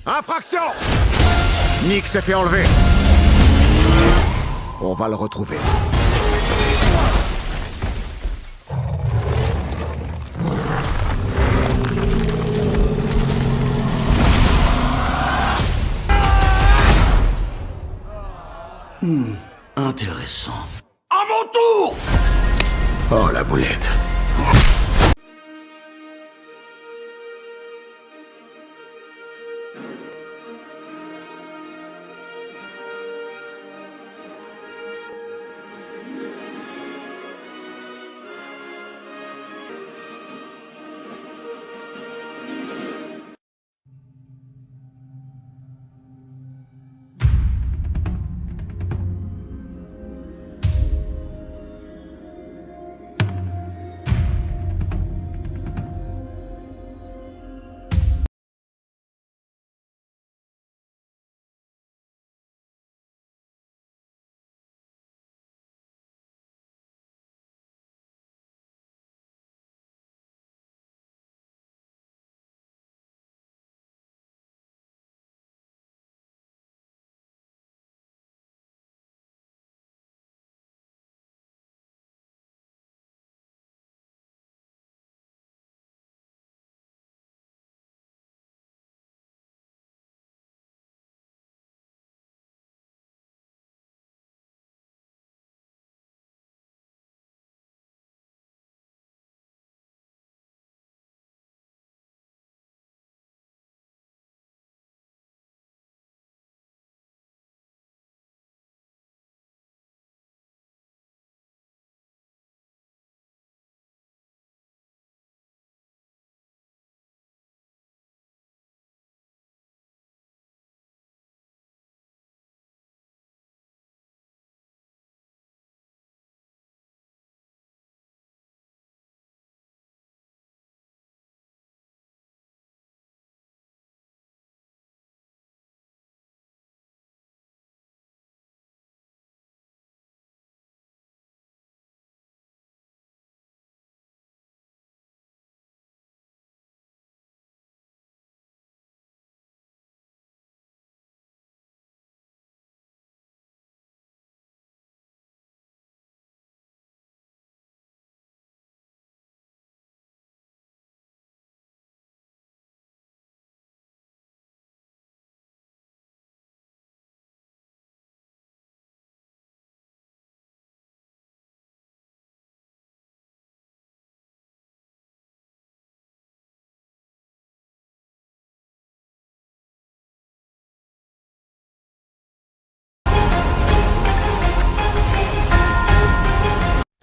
Infraction! Nick s'est fait enlever. On va le retrouver. Intéressant. À mon tour! Oh, la boulette.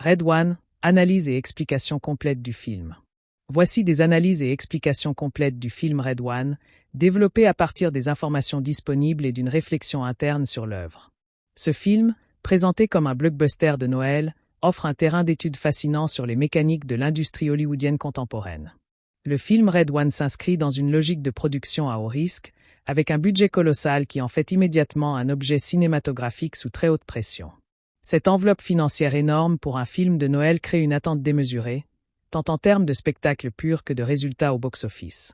Red One, analyse et explication complète du film. Voici des analyses et explications complètes du film Red One, développées à partir des informations disponibles et d'une réflexion interne sur l'œuvre. Ce film, présenté comme un blockbuster de Noël, offre un terrain d'étude fascinant sur les mécaniques de l'industrie hollywoodienne contemporaine. Le film Red One s'inscrit dans une logique de production à haut risque, avec un budget colossal qui en fait immédiatement un objet cinématographique sous très haute pression. Cette enveloppe financière énorme pour un film de Noël crée une attente démesurée, tant en termes de spectacle pur que de résultats au box-office.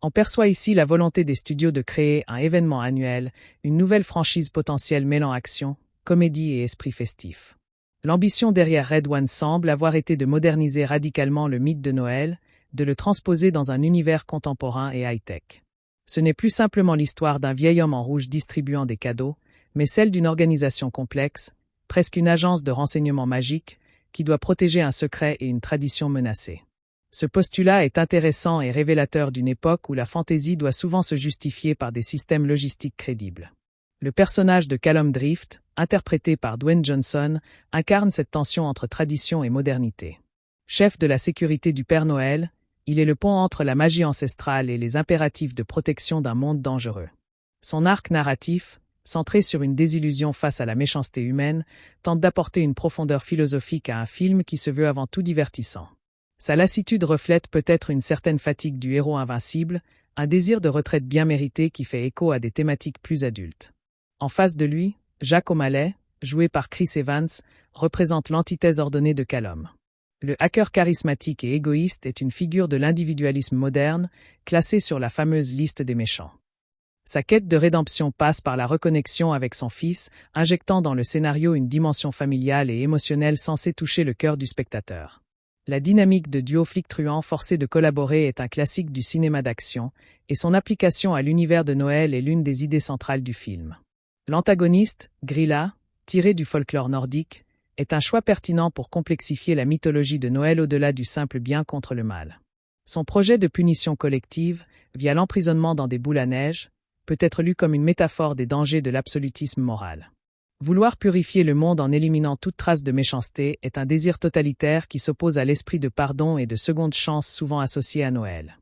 On perçoit ici la volonté des studios de créer un événement annuel, une nouvelle franchise potentielle mêlant action, comédie et esprit festif. L'ambition derrière Red One semble avoir été de moderniser radicalement le mythe de Noël, de le transposer dans un univers contemporain et high-tech. Ce n'est plus simplement l'histoire d'un vieil homme en rouge distribuant des cadeaux, mais celle d'une organisation complexe, presque une agence de renseignement magique, qui doit protéger un secret et une tradition menacée. Ce postulat est intéressant et révélateur d'une époque où la fantaisie doit souvent se justifier par des systèmes logistiques crédibles. Le personnage de Callum Drift, interprété par Dwayne Johnson, incarne cette tension entre tradition et modernité. Chef de la sécurité du Père Noël, il est le pont entre la magie ancestrale et les impératifs de protection d'un monde dangereux. Son arc narratif, centré sur une désillusion face à la méchanceté humaine, tente d'apporter une profondeur philosophique à un film qui se veut avant tout divertissant. Sa lassitude reflète peut-être une certaine fatigue du héros invincible, un désir de retraite bien mérité qui fait écho à des thématiques plus adultes. En face de lui, Jack O'Malley, joué par Chris Evans, représente l'antithèse ordonnée de Callum. Le hacker charismatique et égoïste est une figure de l'individualisme moderne, classé sur la fameuse liste des méchants. Sa quête de rédemption passe par la reconnexion avec son fils, injectant dans le scénario une dimension familiale et émotionnelle censée toucher le cœur du spectateur. La dynamique de duo flic-truand forcé de collaborer est un classique du cinéma d'action, et son application à l'univers de Noël est l'une des idées centrales du film. L'antagoniste, Grilla, tiré du folklore nordique, est un choix pertinent pour complexifier la mythologie de Noël au-delà du simple bien contre le mal. Son projet de punition collective, via l'emprisonnement dans des boules à neige, peut être lu comme une métaphore des dangers de l'absolutisme moral. Vouloir purifier le monde en éliminant toute trace de méchanceté est un désir totalitaire qui s'oppose à l'esprit de pardon et de seconde chance souvent associé à Noël.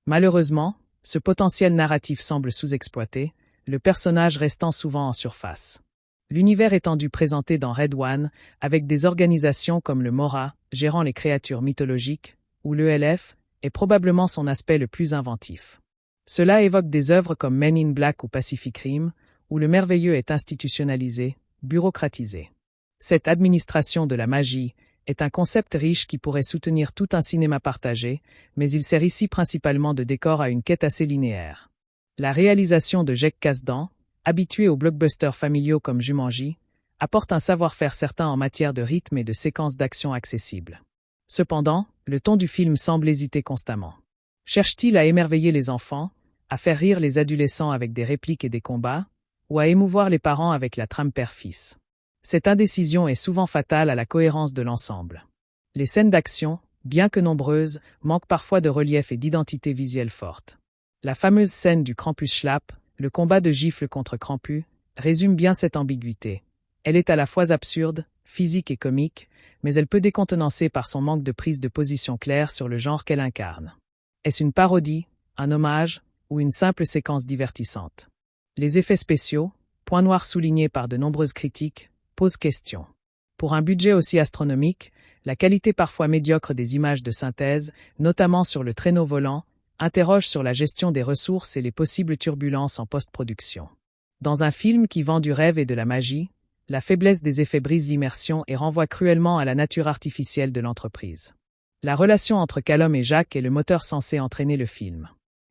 Malheureusement, ce potentiel narratif semble sous-exploité, le personnage restant souvent en surface. L'univers étendu présenté dans Red One, avec des organisations comme le MORA, gérant les créatures mythologiques, ou l'ELF, est probablement son aspect le plus inventif. Cela évoque des œuvres comme Men in Black ou Pacific Rim, où le merveilleux est institutionnalisé, bureaucratisé. Cette administration de la magie est un concept riche qui pourrait soutenir tout un cinéma partagé, mais il sert ici principalement de décor à une quête assez linéaire. La réalisation de Jake Kasdan, habitué aux blockbusters familiaux comme Jumanji, apporte un savoir-faire certain en matière de rythme et de séquences d'action accessibles. Cependant, le ton du film semble hésiter constamment. Cherche-t-il à émerveiller les enfants, à faire rire les adolescents avec des répliques et des combats, ou à émouvoir les parents avec la trame père-fils? Cette indécision est souvent fatale à la cohérence de l'ensemble. Les scènes d'action, bien que nombreuses, manquent parfois de relief et d'identité visuelle forte. La fameuse scène du Krampus-Schlapp, le combat de gifle contre Krampus, résume bien cette ambiguïté. Elle est à la fois absurde, physique et comique, mais elle peut décontenancer par son manque de prise de position claire sur le genre qu'elle incarne. Est-ce une parodie, un hommage, ou une simple séquence divertissante? Les effets spéciaux, point noir souligné par de nombreuses critiques, posent question. Pour un budget aussi astronomique, la qualité parfois médiocre des images de synthèse, notamment sur le traîneau volant, interroge sur la gestion des ressources et les possibles turbulences en post-production. Dans un film qui vend du rêve et de la magie, la faiblesse des effets brise l'immersion et renvoie cruellement à la nature artificielle de l'entreprise. La relation entre Callum et Jack est le moteur censé entraîner le film.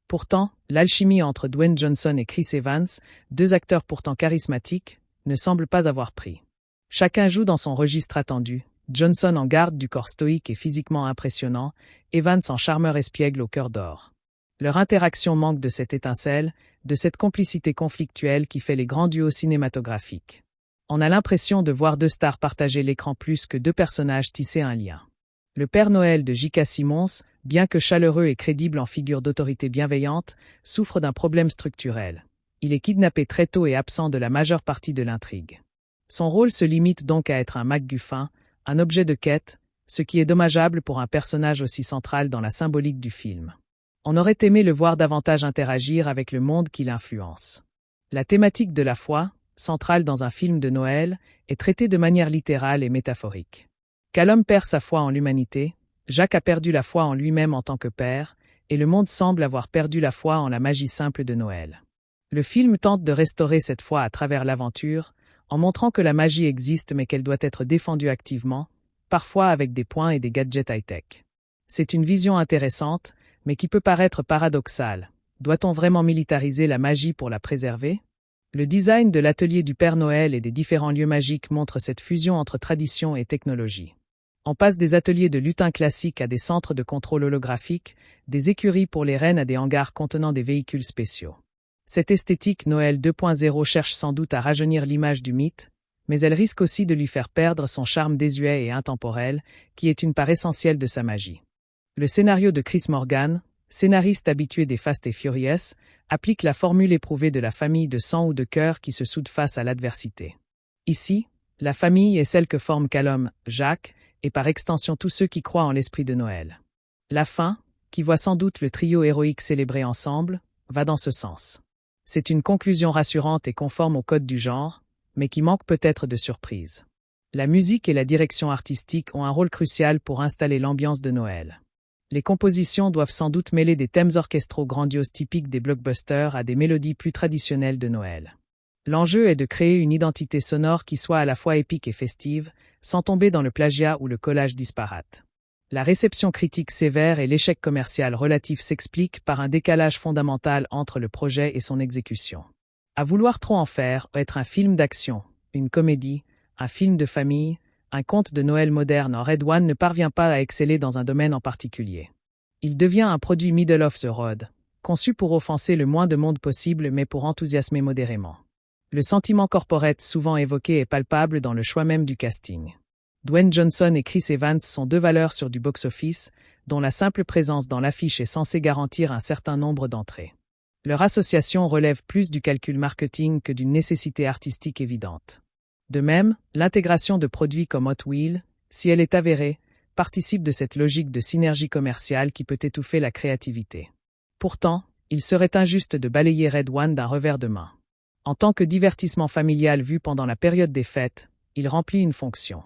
Pourtant, l'alchimie entre Dwayne Johnson et Chris Evans, deux acteurs pourtant charismatiques, ne semble pas avoir pris. Chacun joue dans son registre attendu, Johnson en garde du corps stoïque et physiquement impressionnant, Evans en charmeur espiègle au cœur d'or. Leur interaction manque de cette étincelle, de cette complicité conflictuelle qui fait les grands duos cinématographiques. On a l'impression de voir deux stars partager l'écran plus que deux personnages tisser un lien. Le Père Noël de J.K. Simmons, bien que chaleureux et crédible en figure d'autorité bienveillante, souffre d'un problème structurel. Il est kidnappé très tôt et absent de la majeure partie de l'intrigue. Son rôle se limite donc à être un MacGuffin, un objet de quête, ce qui est dommageable pour un personnage aussi central dans la symbolique du film. On aurait aimé le voir davantage interagir avec le monde qui l'influence. La thématique de la foi, centrale dans un film de Noël, est traitée de manière littérale et métaphorique. Callum perd sa foi en l'humanité, Jack a perdu la foi en lui-même en tant que père, et le monde semble avoir perdu la foi en la magie simple de Noël. Le film tente de restaurer cette foi à travers l'aventure, en montrant que la magie existe mais qu'elle doit être défendue activement, parfois avec des points et des gadgets high-tech. C'est une vision intéressante, mais qui peut paraître paradoxale. Doit-on vraiment militariser la magie pour la préserver? Le design de l'atelier du Père Noël et des différents lieux magiques montre cette fusion entre tradition et technologie. On passe des ateliers de lutin classiques à des centres de contrôle holographique, des écuries pour les rennes à des hangars contenant des véhicules spéciaux. Cette esthétique Noël 2.0 cherche sans doute à rajeunir l'image du mythe, mais elle risque aussi de lui faire perdre son charme désuet et intemporel, qui est une part essentielle de sa magie. Le scénario de Chris Morgan, scénariste habitué des Fast and Furious, applique la formule éprouvée de la famille de sang ou de cœur qui se soude face à l'adversité. Ici, la famille est celle que forment Callum, Jack, et par extension tous ceux qui croient en l'esprit de Noël. La fin, qui voit sans doute le trio héroïque célébrer ensemble, va dans ce sens. C'est une conclusion rassurante et conforme au code du genre, mais qui manque peut-être de surprise. La musique et la direction artistique ont un rôle crucial pour installer l'ambiance de Noël. Les compositions doivent sans doute mêler des thèmes orchestraux grandioses typiques des blockbusters à des mélodies plus traditionnelles de Noël. L'enjeu est de créer une identité sonore qui soit à la fois épique et festive, sans tomber dans le plagiat ou le collage disparate. La réception critique sévère et l'échec commercial relatif s'expliquent par un décalage fondamental entre le projet et son exécution. À vouloir trop en faire, être un film d'action, une comédie, un film de famille, un conte de Noël moderne, Red One ne parvient pas à exceller dans un domaine en particulier. Il devient un produit middle of the road, conçu pour offenser le moins de monde possible mais pour enthousiasmer modérément. Le sentiment corporate souvent évoqué est palpable dans le choix même du casting. Dwayne Johnson et Chris Evans sont deux valeurs sur du box-office, dont la simple présence dans l'affiche est censée garantir un certain nombre d'entrées. Leur association relève plus du calcul marketing que d'une nécessité artistique évidente. De même, l'intégration de produits comme Hot Wheels, si elle est avérée, participe de cette logique de synergie commerciale qui peut étouffer la créativité. Pourtant, il serait injuste de balayer Red One d'un revers de main. En tant que divertissement familial vu pendant la période des fêtes, il remplit une fonction.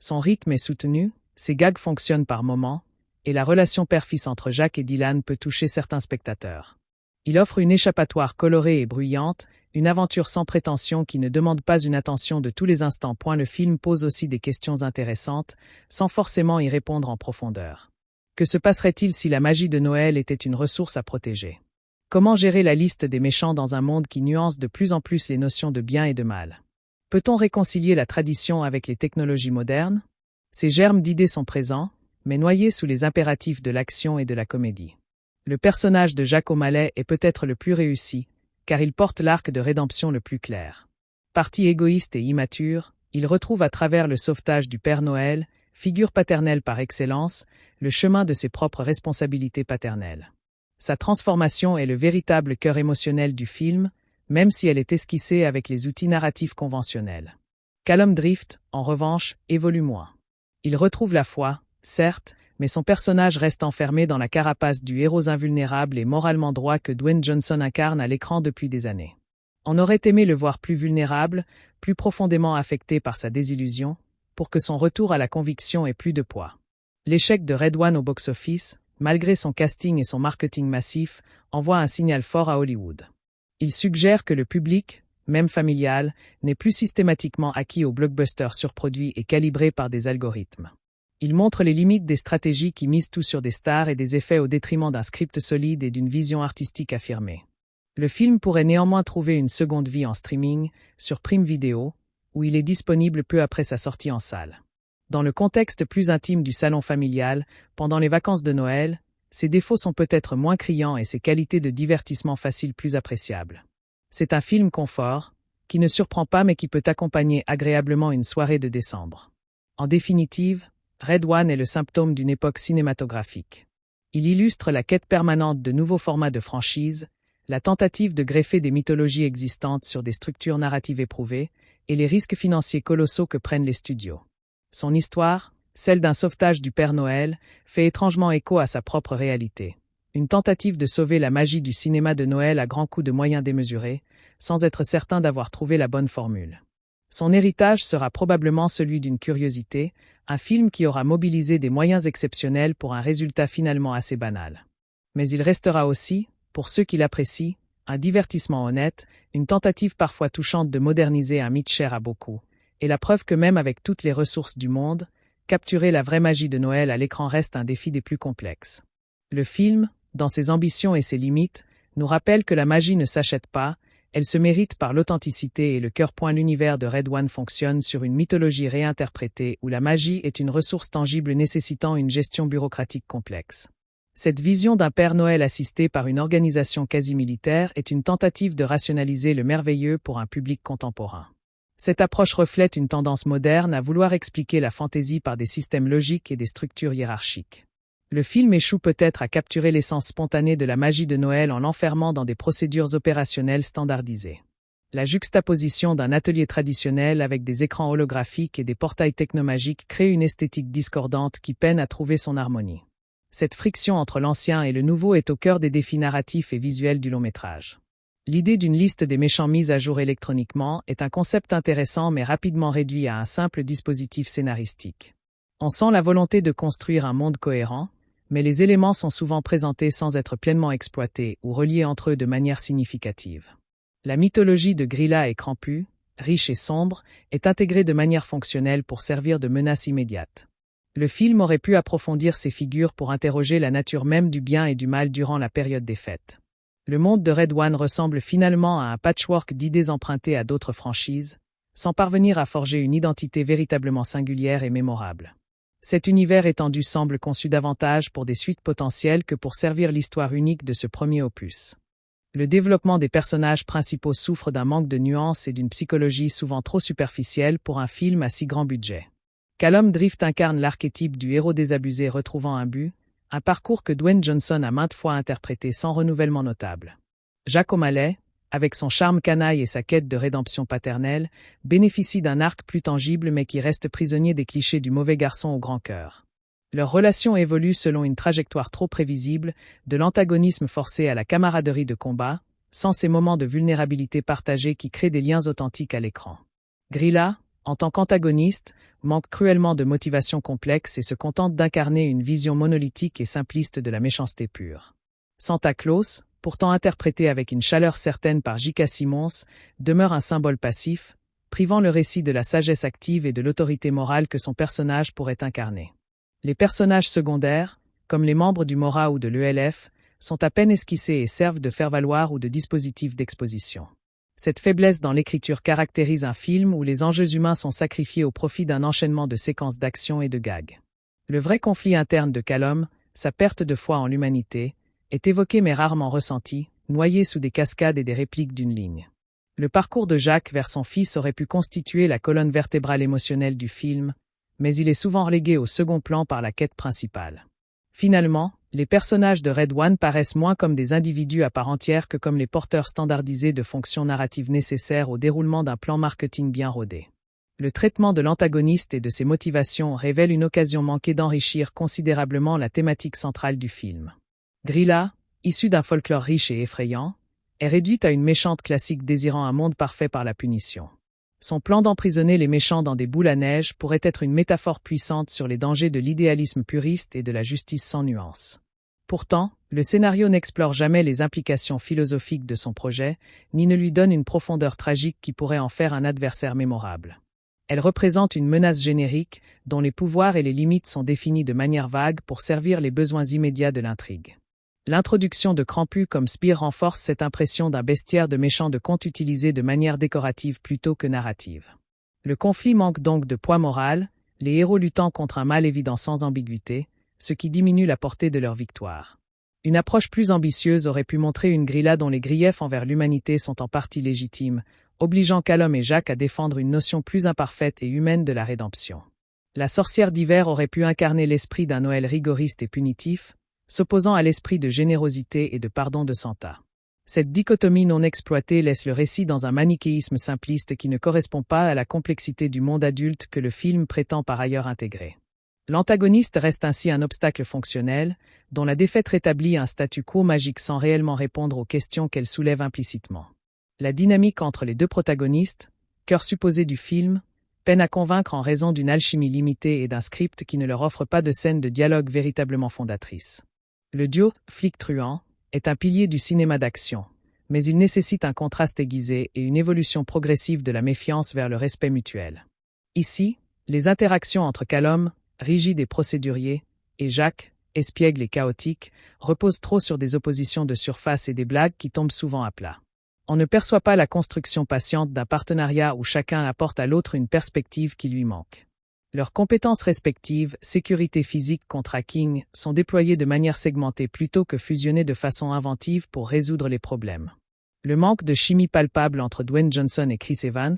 Son rythme est soutenu, ses gags fonctionnent par moments, et la relation père-fils entre Jack et Dylan peut toucher certains spectateurs. Il offre une échappatoire colorée et bruyante, une aventure sans prétention qui ne demande pas une attention de tous les instants. Le film pose aussi des questions intéressantes, sans forcément y répondre en profondeur. Que se passerait-il si la magie de Noël était une ressource à protéger? Comment gérer la liste des méchants dans un monde qui nuance de plus en plus les notions de bien et de mal? Peut-on réconcilier la tradition avec les technologies modernes? Ces germes d'idées sont présents, mais noyés sous les impératifs de l'action et de la comédie. Le personnage de Jack O'Malley est peut-être le plus réussi, car il porte l'arc de rédemption le plus clair. Parti égoïste et immature, il retrouve à travers le sauvetage du Père Noël, figure paternelle par excellence, le chemin de ses propres responsabilités paternelles. Sa transformation est le véritable cœur émotionnel du film, même si elle est esquissée avec les outils narratifs conventionnels. Callum Drift, en revanche, évolue moins. Il retrouve la foi, certes, mais son personnage reste enfermé dans la carapace du héros invulnérable et moralement droit que Dwayne Johnson incarne à l'écran depuis des années. On aurait aimé le voir plus vulnérable, plus profondément affecté par sa désillusion, pour que son retour à la conviction ait plus de poids. L'échec de Red One au box-office, malgré son casting et son marketing massif, envoie un signal fort à Hollywood. Il suggère que le public, même familial, n'est plus systématiquement acquis aux blockbusters surproduits et calibrés par des algorithmes. Il montre les limites des stratégies qui misent tout sur des stars et des effets au détriment d'un script solide et d'une vision artistique affirmée. Le film pourrait néanmoins trouver une seconde vie en streaming, sur Prime Video, où il est disponible peu après sa sortie en salle. Dans le contexte plus intime du salon familial, pendant les vacances de Noël, ses défauts sont peut-être moins criants et ses qualités de divertissement facile plus appréciables. C'est un film confort, qui ne surprend pas mais qui peut accompagner agréablement une soirée de décembre. En définitive, Red One est le symptôme d'une époque cinématographique. Il illustre la quête permanente de nouveaux formats de franchise, la tentative de greffer des mythologies existantes sur des structures narratives éprouvées, et les risques financiers colossaux que prennent les studios. Son histoire, celle d'un sauvetage du Père Noël, fait étrangement écho à sa propre réalité. Une tentative de sauver la magie du cinéma de Noël à grands coups de moyens démesurés, sans être certain d'avoir trouvé la bonne formule. Son héritage sera probablement celui d'une curiosité, un film qui aura mobilisé des moyens exceptionnels pour un résultat finalement assez banal. Mais il restera aussi, pour ceux qui l'apprécient, un divertissement honnête, une tentative parfois touchante de moderniser un mythe cher à beaucoup, et la preuve que même avec toutes les ressources du monde, capturer la vraie magie de Noël à l'écran reste un défi des plus complexes. Le film, dans ses ambitions et ses limites, nous rappelle que la magie ne s'achète pas, elle se mérite par l'authenticité et le cœur. L'univers de Red One fonctionne sur une mythologie réinterprétée où la magie est une ressource tangible nécessitant une gestion bureaucratique complexe. Cette vision d'un Père Noël assisté par une organisation quasi militaire est une tentative de rationaliser le merveilleux pour un public contemporain. Cette approche reflète une tendance moderne à vouloir expliquer la fantaisie par des systèmes logiques et des structures hiérarchiques. Le film échoue peut-être à capturer l'essence spontanée de la magie de Noël en l'enfermant dans des procédures opérationnelles standardisées. La juxtaposition d'un atelier traditionnel avec des écrans holographiques et des portails technomagiques crée une esthétique discordante qui peine à trouver son harmonie. Cette friction entre l'ancien et le nouveau est au cœur des défis narratifs et visuels du long-métrage. L'idée d'une liste des méchants mise à jour électroniquement est un concept intéressant mais rapidement réduit à un simple dispositif scénaristique. On sent la volonté de construire un monde cohérent, mais les éléments sont souvent présentés sans être pleinement exploités ou reliés entre eux de manière significative. La mythologie de Grilla et Krampus, riche et sombre, est intégrée de manière fonctionnelle pour servir de menace immédiate. Le film aurait pu approfondir ces figures pour interroger la nature même du bien et du mal durant la période des fêtes. Le monde de Red One ressemble finalement à un patchwork d'idées empruntées à d'autres franchises, sans parvenir à forger une identité véritablement singulière et mémorable. Cet univers étendu semble conçu davantage pour des suites potentielles que pour servir l'histoire unique de ce premier opus. Le développement des personnages principaux souffre d'un manque de nuances et d'une psychologie souvent trop superficielle pour un film à si grand budget. Callum Drift incarne l'archétype du héros désabusé retrouvant un but, un parcours que Dwayne Johnson a maintes fois interprété sans renouvellement notable. Jack O'Malley, avec son charme canaille et sa quête de rédemption paternelle, bénéficie d'un arc plus tangible mais qui reste prisonnier des clichés du mauvais garçon au grand cœur. Leur relation évolue selon une trajectoire trop prévisible, de l'antagonisme forcé à la camaraderie de combat, sans ces moments de vulnérabilité partagée qui créent des liens authentiques à l'écran. Grilla, en tant qu'antagoniste, manque cruellement de motivation complexe et se contente d'incarner une vision monolithique et simpliste de la méchanceté pure. Santa Claus, pourtant interprété avec une chaleur certaine par J.K. Simmons, demeure un symbole passif, privant le récit de la sagesse active et de l'autorité morale que son personnage pourrait incarner. Les personnages secondaires, comme les membres du MORA ou de l'ELF, sont à peine esquissés et servent de faire-valoir ou de dispositif d'exposition. Cette faiblesse dans l'écriture caractérise un film où les enjeux humains sont sacrifiés au profit d'un enchaînement de séquences d'action et de gags. Le vrai conflit interne de Callum, sa perte de foi en l'humanité, est évoqué mais rarement ressenti, noyé sous des cascades et des répliques d'une ligne. Le parcours de Jack vers son fils aurait pu constituer la colonne vertébrale émotionnelle du film, mais il est souvent relégué au second plan par la quête principale. Finalement, les personnages de Red One paraissent moins comme des individus à part entière que comme les porteurs standardisés de fonctions narratives nécessaires au déroulement d'un plan marketing bien rodé. Le traitement de l'antagoniste et de ses motivations révèle une occasion manquée d'enrichir considérablement la thématique centrale du film. Grilla, issue d'un folklore riche et effrayant, est réduite à une méchante classique désirant un monde parfait par la punition. Son plan d'emprisonner les méchants dans des boules à neige pourrait être une métaphore puissante sur les dangers de l'idéalisme puriste et de la justice sans nuance. Pourtant, le scénario n'explore jamais les implications philosophiques de son projet, ni ne lui donne une profondeur tragique qui pourrait en faire un adversaire mémorable. Elle représente une menace générique, dont les pouvoirs et les limites sont définis de manière vague pour servir les besoins immédiats de l'intrigue. L'introduction de Krampus comme Spear renforce cette impression d'un bestiaire de méchant de conte utilisé de manière décorative plutôt que narrative. Le conflit manque donc de poids moral, les héros luttant contre un mal évident sans ambiguïté, ce qui diminue la portée de leur victoire. Une approche plus ambitieuse aurait pu montrer une Grilla dont les griefs envers l'humanité sont en partie légitimes, obligeant Callum et Jack à défendre une notion plus imparfaite et humaine de la rédemption. La sorcière d'hiver aurait pu incarner l'esprit d'un Noël rigoriste et punitif, s'opposant à l'esprit de générosité et de pardon de Santa. Cette dichotomie non exploitée laisse le récit dans un manichéisme simpliste qui ne correspond pas à la complexité du monde adulte que le film prétend par ailleurs intégrer. L'antagoniste reste ainsi un obstacle fonctionnel, dont la défaite rétablit un statu quo magique sans réellement répondre aux questions qu'elle soulève implicitement. La dynamique entre les deux protagonistes, cœur supposé du film, peine à convaincre en raison d'une alchimie limitée et d'un script qui ne leur offre pas de scènes de dialogue véritablement fondatrices. Le duo flic-truand est un pilier du cinéma d'action, mais il nécessite un contraste aiguisé et une évolution progressive de la méfiance vers le respect mutuel. Ici, les interactions entre Callum, rigide et procédurier, et Jack, espiègle et chaotique, reposent trop sur des oppositions de surface et des blagues qui tombent souvent à plat. On ne perçoit pas la construction patiente d'un partenariat où chacun apporte à l'autre une perspective qui lui manque. Leurs compétences respectives, sécurité physique contre hacking, sont déployées de manière segmentée plutôt que fusionnées de façon inventive pour résoudre les problèmes. Le manque de chimie palpable entre Dwayne Johnson et Chris Evans,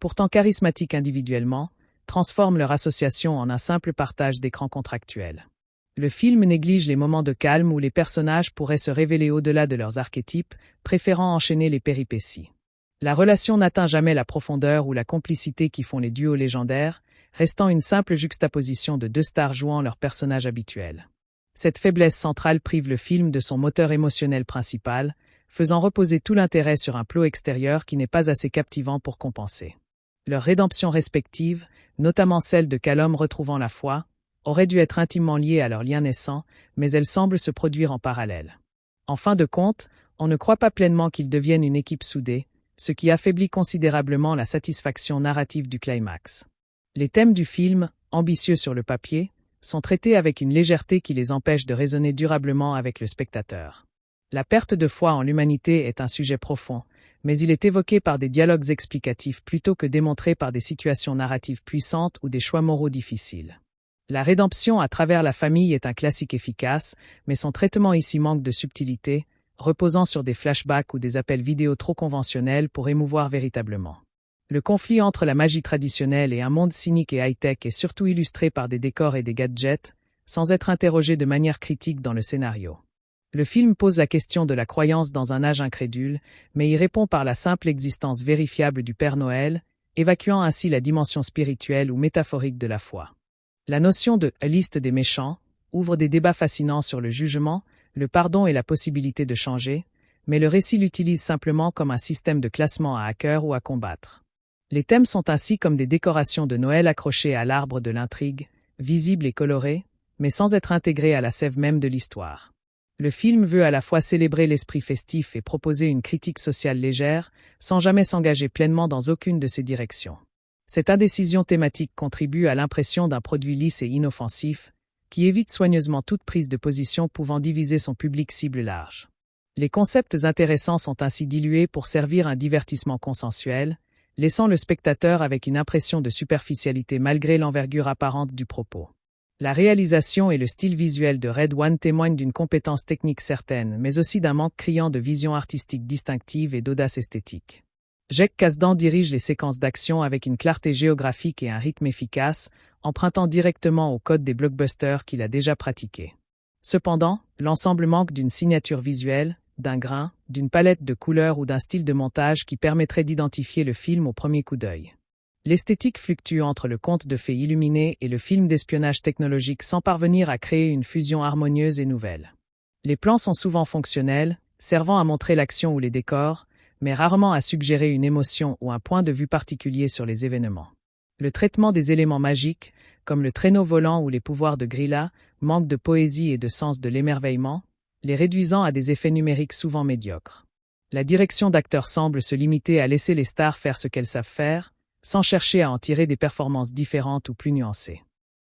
pourtant charismatiques individuellement, transforme leur association en un simple partage d'écran contractuel. Le film néglige les moments de calme où les personnages pourraient se révéler au-delà de leurs archétypes, préférant enchaîner les péripéties. La relation n'atteint jamais la profondeur ou la complicité qui font les duos légendaires, restant une simple juxtaposition de deux stars jouant leurs personnages habituels. Cette faiblesse centrale prive le film de son moteur émotionnel principal, faisant reposer tout l'intérêt sur un plot extérieur qui n'est pas assez captivant pour compenser. Leurs rédemptions respectives, notamment celle de Callum retrouvant la foi, auraient dû être intimement liées à leur lien naissant, mais elles semblent se produire en parallèle. En fin de compte, on ne croit pas pleinement qu'ils deviennent une équipe soudée, ce qui affaiblit considérablement la satisfaction narrative du climax. Les thèmes du film, ambitieux sur le papier, sont traités avec une légèreté qui les empêche de résonner durablement avec le spectateur. La perte de foi en l'humanité est un sujet profond, mais il est évoqué par des dialogues explicatifs plutôt que démontré par des situations narratives puissantes ou des choix moraux difficiles. La rédemption à travers la famille est un classique efficace, mais son traitement ici manque de subtilité, reposant sur des flashbacks ou des appels vidéo trop conventionnels pour émouvoir véritablement. Le conflit entre la magie traditionnelle et un monde cynique et high-tech est surtout illustré par des décors et des gadgets, sans être interrogé de manière critique dans le scénario. Le film pose la question de la croyance dans un âge incrédule, mais y répond par la simple existence vérifiable du Père Noël, évacuant ainsi la dimension spirituelle ou métaphorique de la foi. La notion de « liste des méchants » ouvre des débats fascinants sur le jugement, le pardon et la possibilité de changer, mais le récit l'utilise simplement comme un système de classement à hacker ou à combattre. Les thèmes sont ainsi comme des décorations de Noël accrochées à l'arbre de l'intrigue, visibles et colorées, mais sans être intégrées à la sève même de l'histoire. Le film veut à la fois célébrer l'esprit festif et proposer une critique sociale légère, sans jamais s'engager pleinement dans aucune de ces directions. Cette indécision thématique contribue à l'impression d'un produit lisse et inoffensif, qui évite soigneusement toute prise de position pouvant diviser son public cible large. Les concepts intéressants sont ainsi dilués pour servir un divertissement consensuel, laissant le spectateur avec une impression de superficialité malgré l'envergure apparente du propos. La réalisation et le style visuel de Red One témoignent d'une compétence technique certaine, mais aussi d'un manque criant de vision artistique distinctive et d'audace esthétique. Jake Kasdan dirige les séquences d'action avec une clarté géographique et un rythme efficace, empruntant directement au code des blockbusters qu'il a déjà pratiqués. Cependant, l'ensemble manque d'une signature visuelle, d'un grain, d'une palette de couleurs ou d'un style de montage qui permettrait d'identifier le film au premier coup d'œil. L'esthétique fluctue entre le conte de fées illuminé et le film d'espionnage technologique sans parvenir à créer une fusion harmonieuse et nouvelle. Les plans sont souvent fonctionnels, servant à montrer l'action ou les décors, mais rarement à suggérer une émotion ou un point de vue particulier sur les événements. Le traitement des éléments magiques, comme le traîneau volant ou les pouvoirs de Grilla, manque de poésie et de sens de l'émerveillement, les réduisant à des effets numériques souvent médiocres. La direction d'acteurs semble se limiter à laisser les stars faire ce qu'elles savent faire, sans chercher à en tirer des performances différentes ou plus nuancées.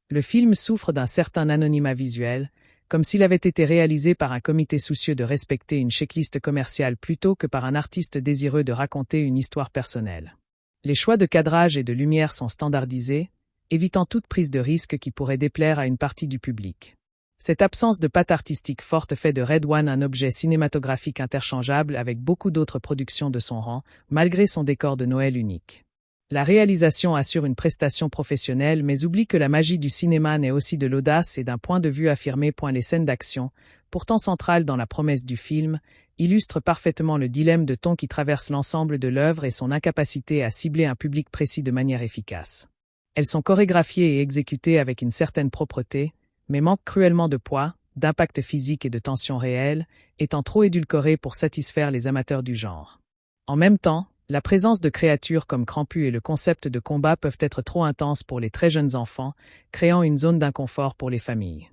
Le film souffre d'un certain anonymat visuel, comme s'il avait été réalisé par un comité soucieux de respecter une checklist commerciale plutôt que par un artiste désireux de raconter une histoire personnelle. Les choix de cadrage et de lumière sont standardisés, évitant toute prise de risque qui pourrait déplaire à une partie du public. Cette absence de patte artistique forte fait de Red One un objet cinématographique interchangeable avec beaucoup d'autres productions de son rang, malgré son décor de Noël unique. La réalisation assure une prestation professionnelle mais oublie que la magie du cinéma naît aussi de l'audace et d'un point de vue affirmé. Les scènes d'action, pourtant centrales dans la promesse du film, illustrent parfaitement le dilemme de ton qui traverse l'ensemble de l'œuvre et son incapacité à cibler un public précis de manière efficace. Elles sont chorégraphiées et exécutées avec une certaine propreté, mais manquent cruellement de poids, d'impact physique et de tension réelle, étant trop édulcorées pour satisfaire les amateurs du genre. En même temps, la présence de créatures comme Krampus et le concept de combat peuvent être trop intenses pour les très jeunes enfants, créant une zone d'inconfort pour les familles.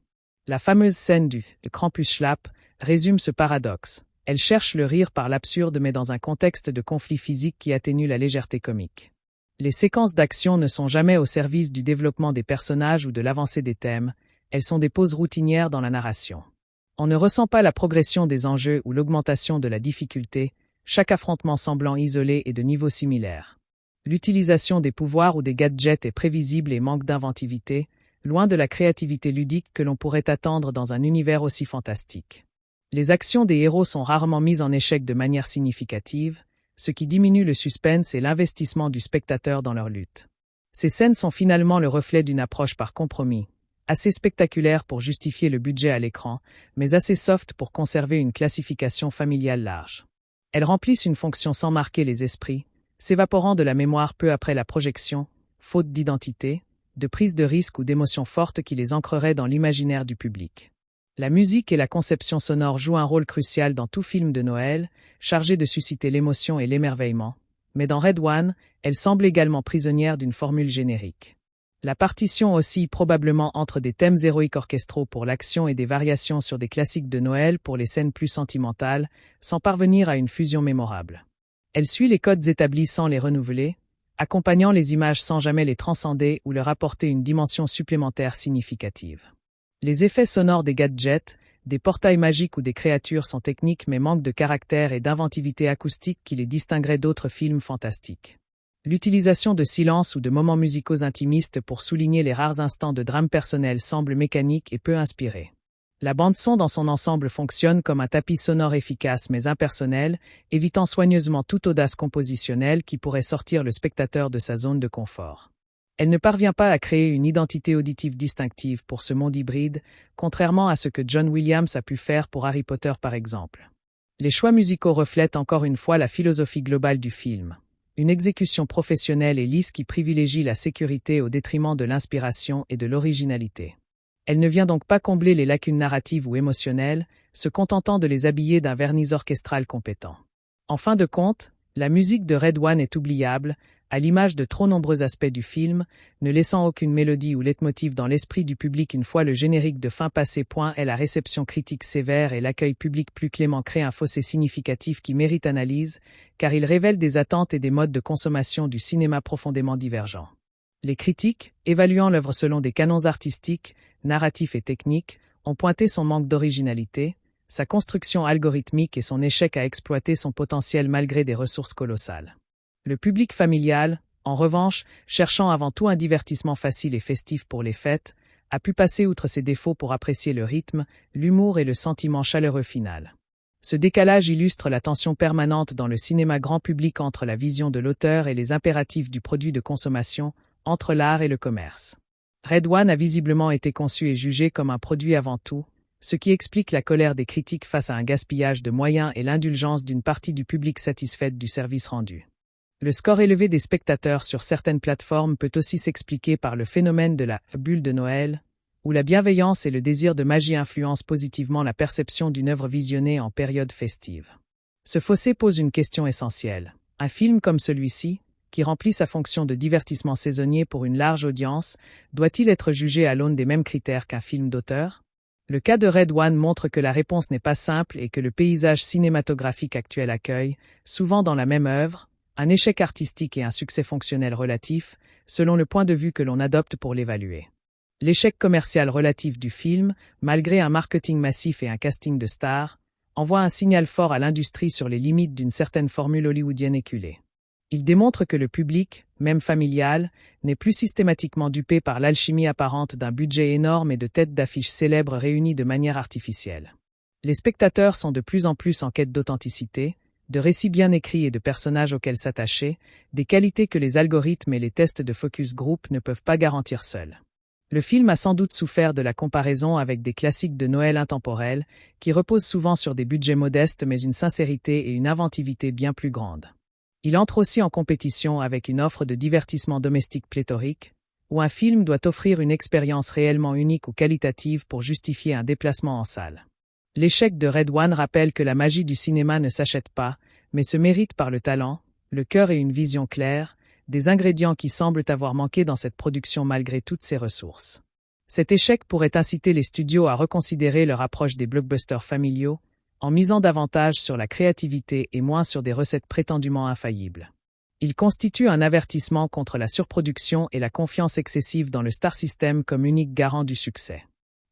La fameuse scène du « Krampus Schlapp » résume ce paradoxe. Elle cherche le rire par l'absurde mais dans un contexte de conflit physique qui atténue la légèreté comique. Les séquences d'action ne sont jamais au service du développement des personnages ou de l'avancée des thèmes, elles sont des pauses routinières dans la narration. On ne ressent pas la progression des enjeux ou l'augmentation de la difficulté, chaque affrontement semblant isolé et de niveau similaire. L'utilisation des pouvoirs ou des gadgets est prévisible et manque d'inventivité, loin de la créativité ludique que l'on pourrait attendre dans un univers aussi fantastique. Les actions des héros sont rarement mises en échec de manière significative, ce qui diminue le suspense et l'investissement du spectateur dans leur lutte. Ces scènes sont finalement le reflet d'une approche par compromis, assez spectaculaire pour justifier le budget à l'écran, mais assez soft pour conserver une classification familiale large. Elles remplissent une fonction sans marquer les esprits, s'évaporant de la mémoire peu après la projection, faute d'identité, de prise de risque ou d'émotions fortes qui les ancreraient dans l'imaginaire du public. La musique et la conception sonore jouent un rôle crucial dans tout film de Noël, chargé de susciter l'émotion et l'émerveillement, mais dans Red One, elle semble également prisonnière d'une formule générique. La partition oscille probablement entre des thèmes héroïques orchestraux pour l'action et des variations sur des classiques de Noël pour les scènes plus sentimentales, sans parvenir à une fusion mémorable. Elle suit les codes établis sans les renouveler, accompagnant les images sans jamais les transcender ou leur apporter une dimension supplémentaire significative. Les effets sonores des gadgets, des portails magiques ou des créatures sont techniques mais manquent de caractère et d'inventivité acoustique qui les distinguerait d'autres films fantastiques. L'utilisation de silences ou de moments musicaux intimistes pour souligner les rares instants de drame personnel semble mécanique et peu inspirée. La bande-son dans son ensemble fonctionne comme un tapis sonore efficace mais impersonnel, évitant soigneusement toute audace compositionnelle qui pourrait sortir le spectateur de sa zone de confort. Elle ne parvient pas à créer une identité auditive distinctive pour ce monde hybride, contrairement à ce que John Williams a pu faire pour Harry Potter par exemple. Les choix musicaux reflètent encore une fois la philosophie globale du film. Une exécution professionnelle et lisse qui privilégie la sécurité au détriment de l'inspiration et de l'originalité. Elle ne vient donc pas combler les lacunes narratives ou émotionnelles, se contentant de les habiller d'un vernis orchestral compétent. En fin de compte, la musique de Red One est oubliable, à l'image de trop nombreux aspects du film, ne laissant aucune mélodie ou leitmotiv dans l'esprit du public une fois le générique de fin passé. La réception critique sévère et l'accueil public plus clément créent un fossé significatif qui mérite analyse, car il révèle des attentes et des modes de consommation du cinéma profondément divergents. Les critiques, évaluant l'œuvre selon des canons artistiques, narratifs et techniques, ont pointé son manque d'originalité, sa construction algorithmique et son échec à exploiter son potentiel malgré des ressources colossales. Le public familial, en revanche, cherchant avant tout un divertissement facile et festif pour les fêtes, a pu passer outre ses défauts pour apprécier le rythme, l'humour et le sentiment chaleureux final. Ce décalage illustre la tension permanente dans le cinéma grand public entre la vision de l'auteur et les impératifs du produit de consommation, entre l'art et le commerce. Red One a visiblement été conçu et jugé comme un produit avant tout, ce qui explique la colère des critiques face à un gaspillage de moyens et l'indulgence d'une partie du public satisfaite du service rendu. Le score élevé des spectateurs sur certaines plateformes peut aussi s'expliquer par le phénomène de la « bulle de Noël », où la bienveillance et le désir de magie influencent positivement la perception d'une œuvre visionnée en période festive. Ce fossé pose une question essentielle. Un film comme celui-ci, qui remplit sa fonction de divertissement saisonnier pour une large audience, doit-il être jugé à l'aune des mêmes critères qu'un film d'auteur ? Le cas de Red One montre que la réponse n'est pas simple et que le paysage cinématographique actuel accueille, souvent dans la même œuvre, un échec artistique et un succès fonctionnel relatif, selon le point de vue que l'on adopte pour l'évaluer. L'échec commercial relatif du film, malgré un marketing massif et un casting de stars, envoie un signal fort à l'industrie sur les limites d'une certaine formule hollywoodienne éculée. Il démontre que le public, même familial, n'est plus systématiquement dupé par l'alchimie apparente d'un budget énorme et de têtes d'affiches célèbres réunies de manière artificielle. Les spectateurs sont de plus en plus en quête d'authenticité, de récits bien écrits et de personnages auxquels s'attacher, des qualités que les algorithmes et les tests de focus group ne peuvent pas garantir seuls. Le film a sans doute souffert de la comparaison avec des classiques de Noël intemporels, qui reposent souvent sur des budgets modestes mais une sincérité et une inventivité bien plus grandes. Il entre aussi en compétition avec une offre de divertissement domestique pléthorique, où un film doit offrir une expérience réellement unique ou qualitative pour justifier un déplacement en salle. L'échec de Red One rappelle que la magie du cinéma ne s'achète pas, mais se mérite par le talent, le cœur et une vision claire, des ingrédients qui semblent avoir manqué dans cette production malgré toutes ses ressources. Cet échec pourrait inciter les studios à reconsidérer leur approche des blockbusters familiaux, en misant davantage sur la créativité et moins sur des recettes prétendument infaillibles. Il constitue un avertissement contre la surproduction et la confiance excessive dans le star system comme unique garant du succès.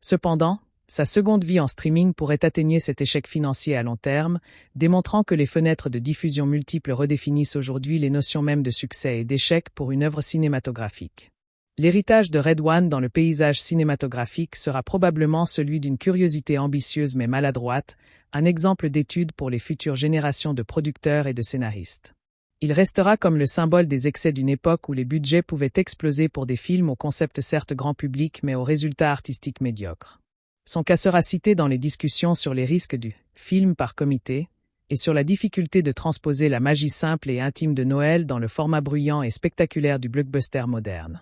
Cependant, sa seconde vie en streaming pourrait atténuer cet échec financier à long terme, démontrant que les fenêtres de diffusion multiples redéfinissent aujourd'hui les notions mêmes de succès et d'échec pour une œuvre cinématographique. L'héritage de Red One dans le paysage cinématographique sera probablement celui d'une curiosité ambitieuse mais maladroite, un exemple d'étude pour les futures générations de producteurs et de scénaristes. Il restera comme le symbole des excès d'une époque où les budgets pouvaient exploser pour des films au concept certes grand public mais aux résultats artistiques médiocres. Son cas sera cité dans les discussions sur les risques du film par comité et sur la difficulté de transposer la magie simple et intime de Noël dans le format bruyant et spectaculaire du blockbuster moderne.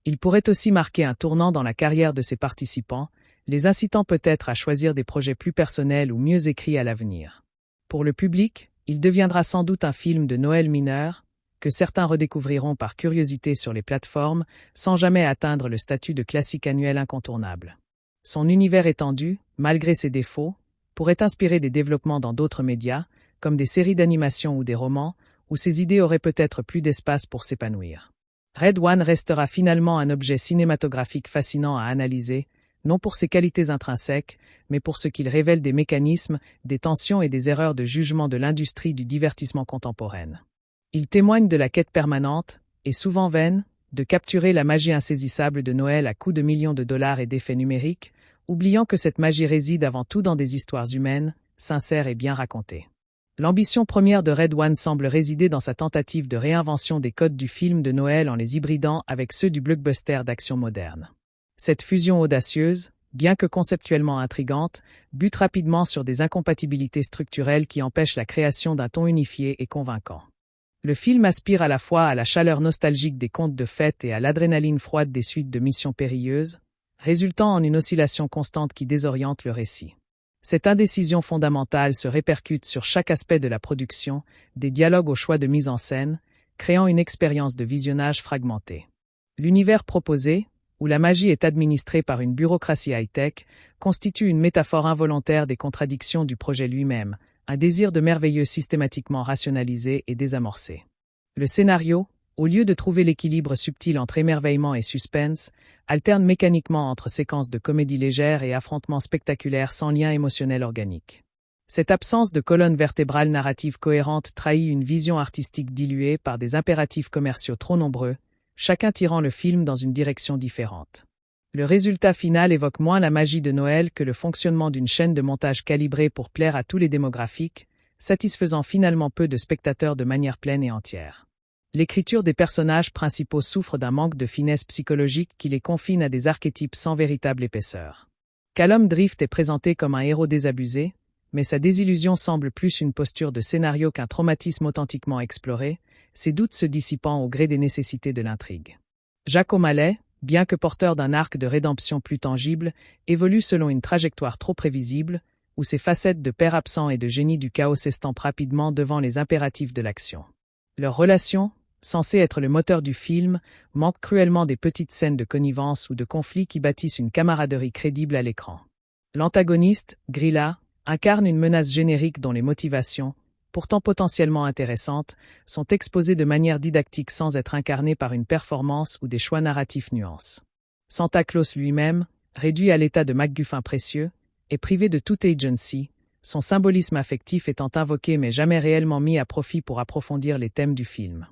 Il pourrait aussi marquer un tournant dans la carrière de ses participants, les incitant peut-être à choisir des projets plus personnels ou mieux écrits à l'avenir. Pour le public, il deviendra sans doute un film de Noël mineur, que certains redécouvriront par curiosité sur les plateformes, sans jamais atteindre le statut de classique annuel incontournable. Son univers étendu, malgré ses défauts, pourrait inspirer des développements dans d'autres médias, comme des séries d'animation ou des romans, où ses idées auraient peut-être plus d'espace pour s'épanouir. Red One restera finalement un objet cinématographique fascinant à analyser, non pour ses qualités intrinsèques, mais pour ce qu'il révèle des mécanismes, des tensions et des erreurs de jugement de l'industrie du divertissement contemporaine. Il témoigne de la quête permanente, et souvent vaine, de capturer la magie insaisissable de Noël à coups de millions de dollars et d'effets numériques, oubliant que cette magie réside avant tout dans des histoires humaines, sincères et bien racontées. L'ambition première de Red One semble résider dans sa tentative de réinvention des codes du film de Noël en les hybridant avec ceux du blockbuster d'action moderne. Cette fusion audacieuse, bien que conceptuellement intrigante, bute rapidement sur des incompatibilités structurelles qui empêchent la création d'un ton unifié et convaincant. Le film aspire à la fois à la chaleur nostalgique des contes de fête et à l'adrénaline froide des suites de missions périlleuses, résultant en une oscillation constante qui désoriente le récit. Cette indécision fondamentale se répercute sur chaque aspect de la production, des dialogues au choix de mise en scène, créant une expérience de visionnage fragmentée. L'univers proposé, où la magie est administrée par une bureaucratie high-tech, constitue une métaphore involontaire des contradictions du projet lui-même, un désir de merveilleux systématiquement rationalisé et désamorcé. Le scénario, au lieu de trouver l'équilibre subtil entre émerveillement et suspense, alterne mécaniquement entre séquences de comédie légère et affrontements spectaculaires sans lien émotionnel organique. Cette absence de colonne vertébrale narrative cohérente trahit une vision artistique diluée par des impératifs commerciaux trop nombreux, chacun tirant le film dans une direction différente. Le résultat final évoque moins la magie de Noël que le fonctionnement d'une chaîne de montage calibrée pour plaire à tous les démographiques, satisfaisant finalement peu de spectateurs de manière pleine et entière. L'écriture des personnages principaux souffre d'un manque de finesse psychologique qui les confine à des archétypes sans véritable épaisseur. Callum Drift est présenté comme un héros désabusé, mais sa désillusion semble plus une posture de scénario qu'un traumatisme authentiquement exploré, ses doutes se dissipant au gré des nécessités de l'intrigue. Jack O'Malley, bien que porteur d'un arc de rédemption plus tangible, évolue selon une trajectoire trop prévisible, où ses facettes de père absent et de génie du chaos s'estampent rapidement devant les impératifs de l'action. Leur relation, censée être le moteur du film, manque cruellement des petites scènes de connivence ou de conflits qui bâtissent une camaraderie crédible à l'écran. L'antagoniste, Grilla, incarne une menace générique dont les motivations, pourtant potentiellement intéressantes, sont exposées de manière didactique sans être incarnées par une performance ou des choix narratifs nuances. Santa Claus lui-même, réduit à l'état de MacGuffin précieux, est privé de toute agency, son symbolisme affectif étant invoqué mais jamais réellement mis à profit pour approfondir les thèmes du film.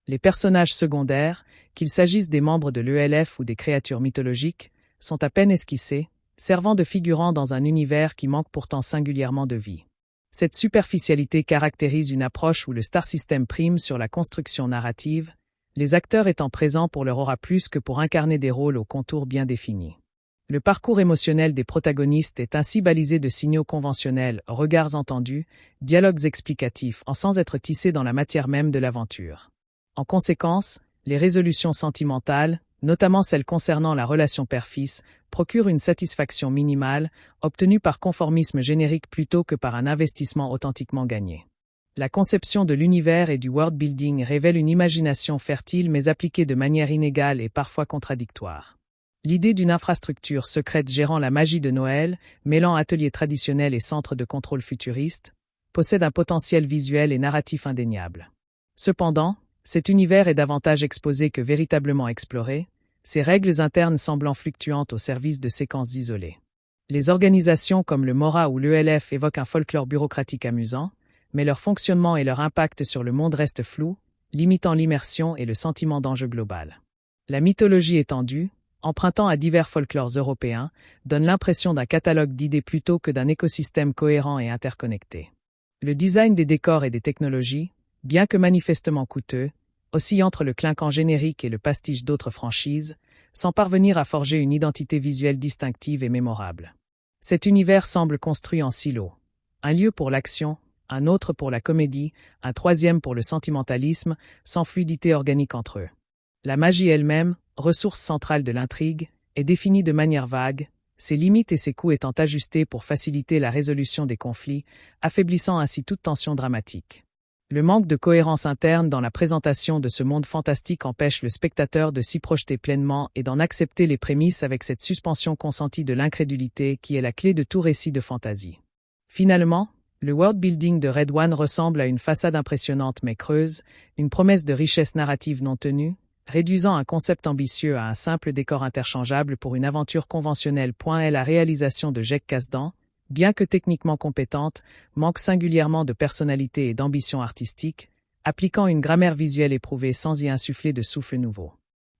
Les personnages secondaires, qu'il s'agisse des membres de l'ELF ou des créatures mythologiques, sont à peine esquissés, servant de figurants dans un univers qui manque pourtant singulièrement de vie. Cette superficialité caractérise une approche où le star system prime sur la construction narrative, les acteurs étant présents pour leur aura plus que pour incarner des rôles aux contours bien définis. Le parcours émotionnel des protagonistes est ainsi balisé de signaux conventionnels, regards entendus, dialogues explicatifs, sans être tissés dans la matière même de l'aventure. En conséquence, les résolutions sentimentales, notamment celles concernant la relation père-fils, procurent une satisfaction minimale, obtenue par conformisme générique plutôt que par un investissement authentiquement gagné. La conception de l'univers et du world-building révèle une imagination fertile mais appliquée de manière inégale et parfois contradictoire. L'idée d'une infrastructure secrète gérant la magie de Noël, mêlant atelier traditionnel et centre de contrôle futuriste, possède un potentiel visuel et narratif indéniable. Cependant, cet univers est davantage exposé que véritablement exploré, ses règles internes semblant fluctuantes au service de séquences isolées. Les organisations comme le MORA ou l'ELF évoquent un folklore bureaucratique amusant, mais leur fonctionnement et leur impact sur le monde restent flous, limitant l'immersion et le sentiment d'enjeu global. La mythologie étendue, empruntant à divers folklores européens, donne l'impression d'un catalogue d'idées plutôt que d'un écosystème cohérent et interconnecté. Le design des décors et des technologies, bien que manifestement coûteux, oscille entre le clinquant générique et le pastiche d'autres franchises, sans parvenir à forger une identité visuelle distinctive et mémorable. Cet univers semble construit en silos. Un lieu pour l'action, un autre pour la comédie, un troisième pour le sentimentalisme, sans fluidité organique entre eux. La magie elle-même, ressource centrale de l'intrigue, est définie de manière vague, ses limites et ses coûts étant ajustés pour faciliter la résolution des conflits, affaiblissant ainsi toute tension dramatique. Le manque de cohérence interne dans la présentation de ce monde fantastique empêche le spectateur de s'y projeter pleinement et d'en accepter les prémices avec cette suspension consentie de l'incrédulité qui est la clé de tout récit de fantasy. Finalement, le world-building de Red One ressemble à une façade impressionnante mais creuse, une promesse de richesse narrative non tenue, réduisant un concept ambitieux à un simple décor interchangeable pour une aventure conventionnelle. La réalisation de Jake Kasdan, bien que techniquement compétente, manque singulièrement de personnalité et d'ambition artistique, appliquant une grammaire visuelle éprouvée sans y insuffler de souffle nouveau.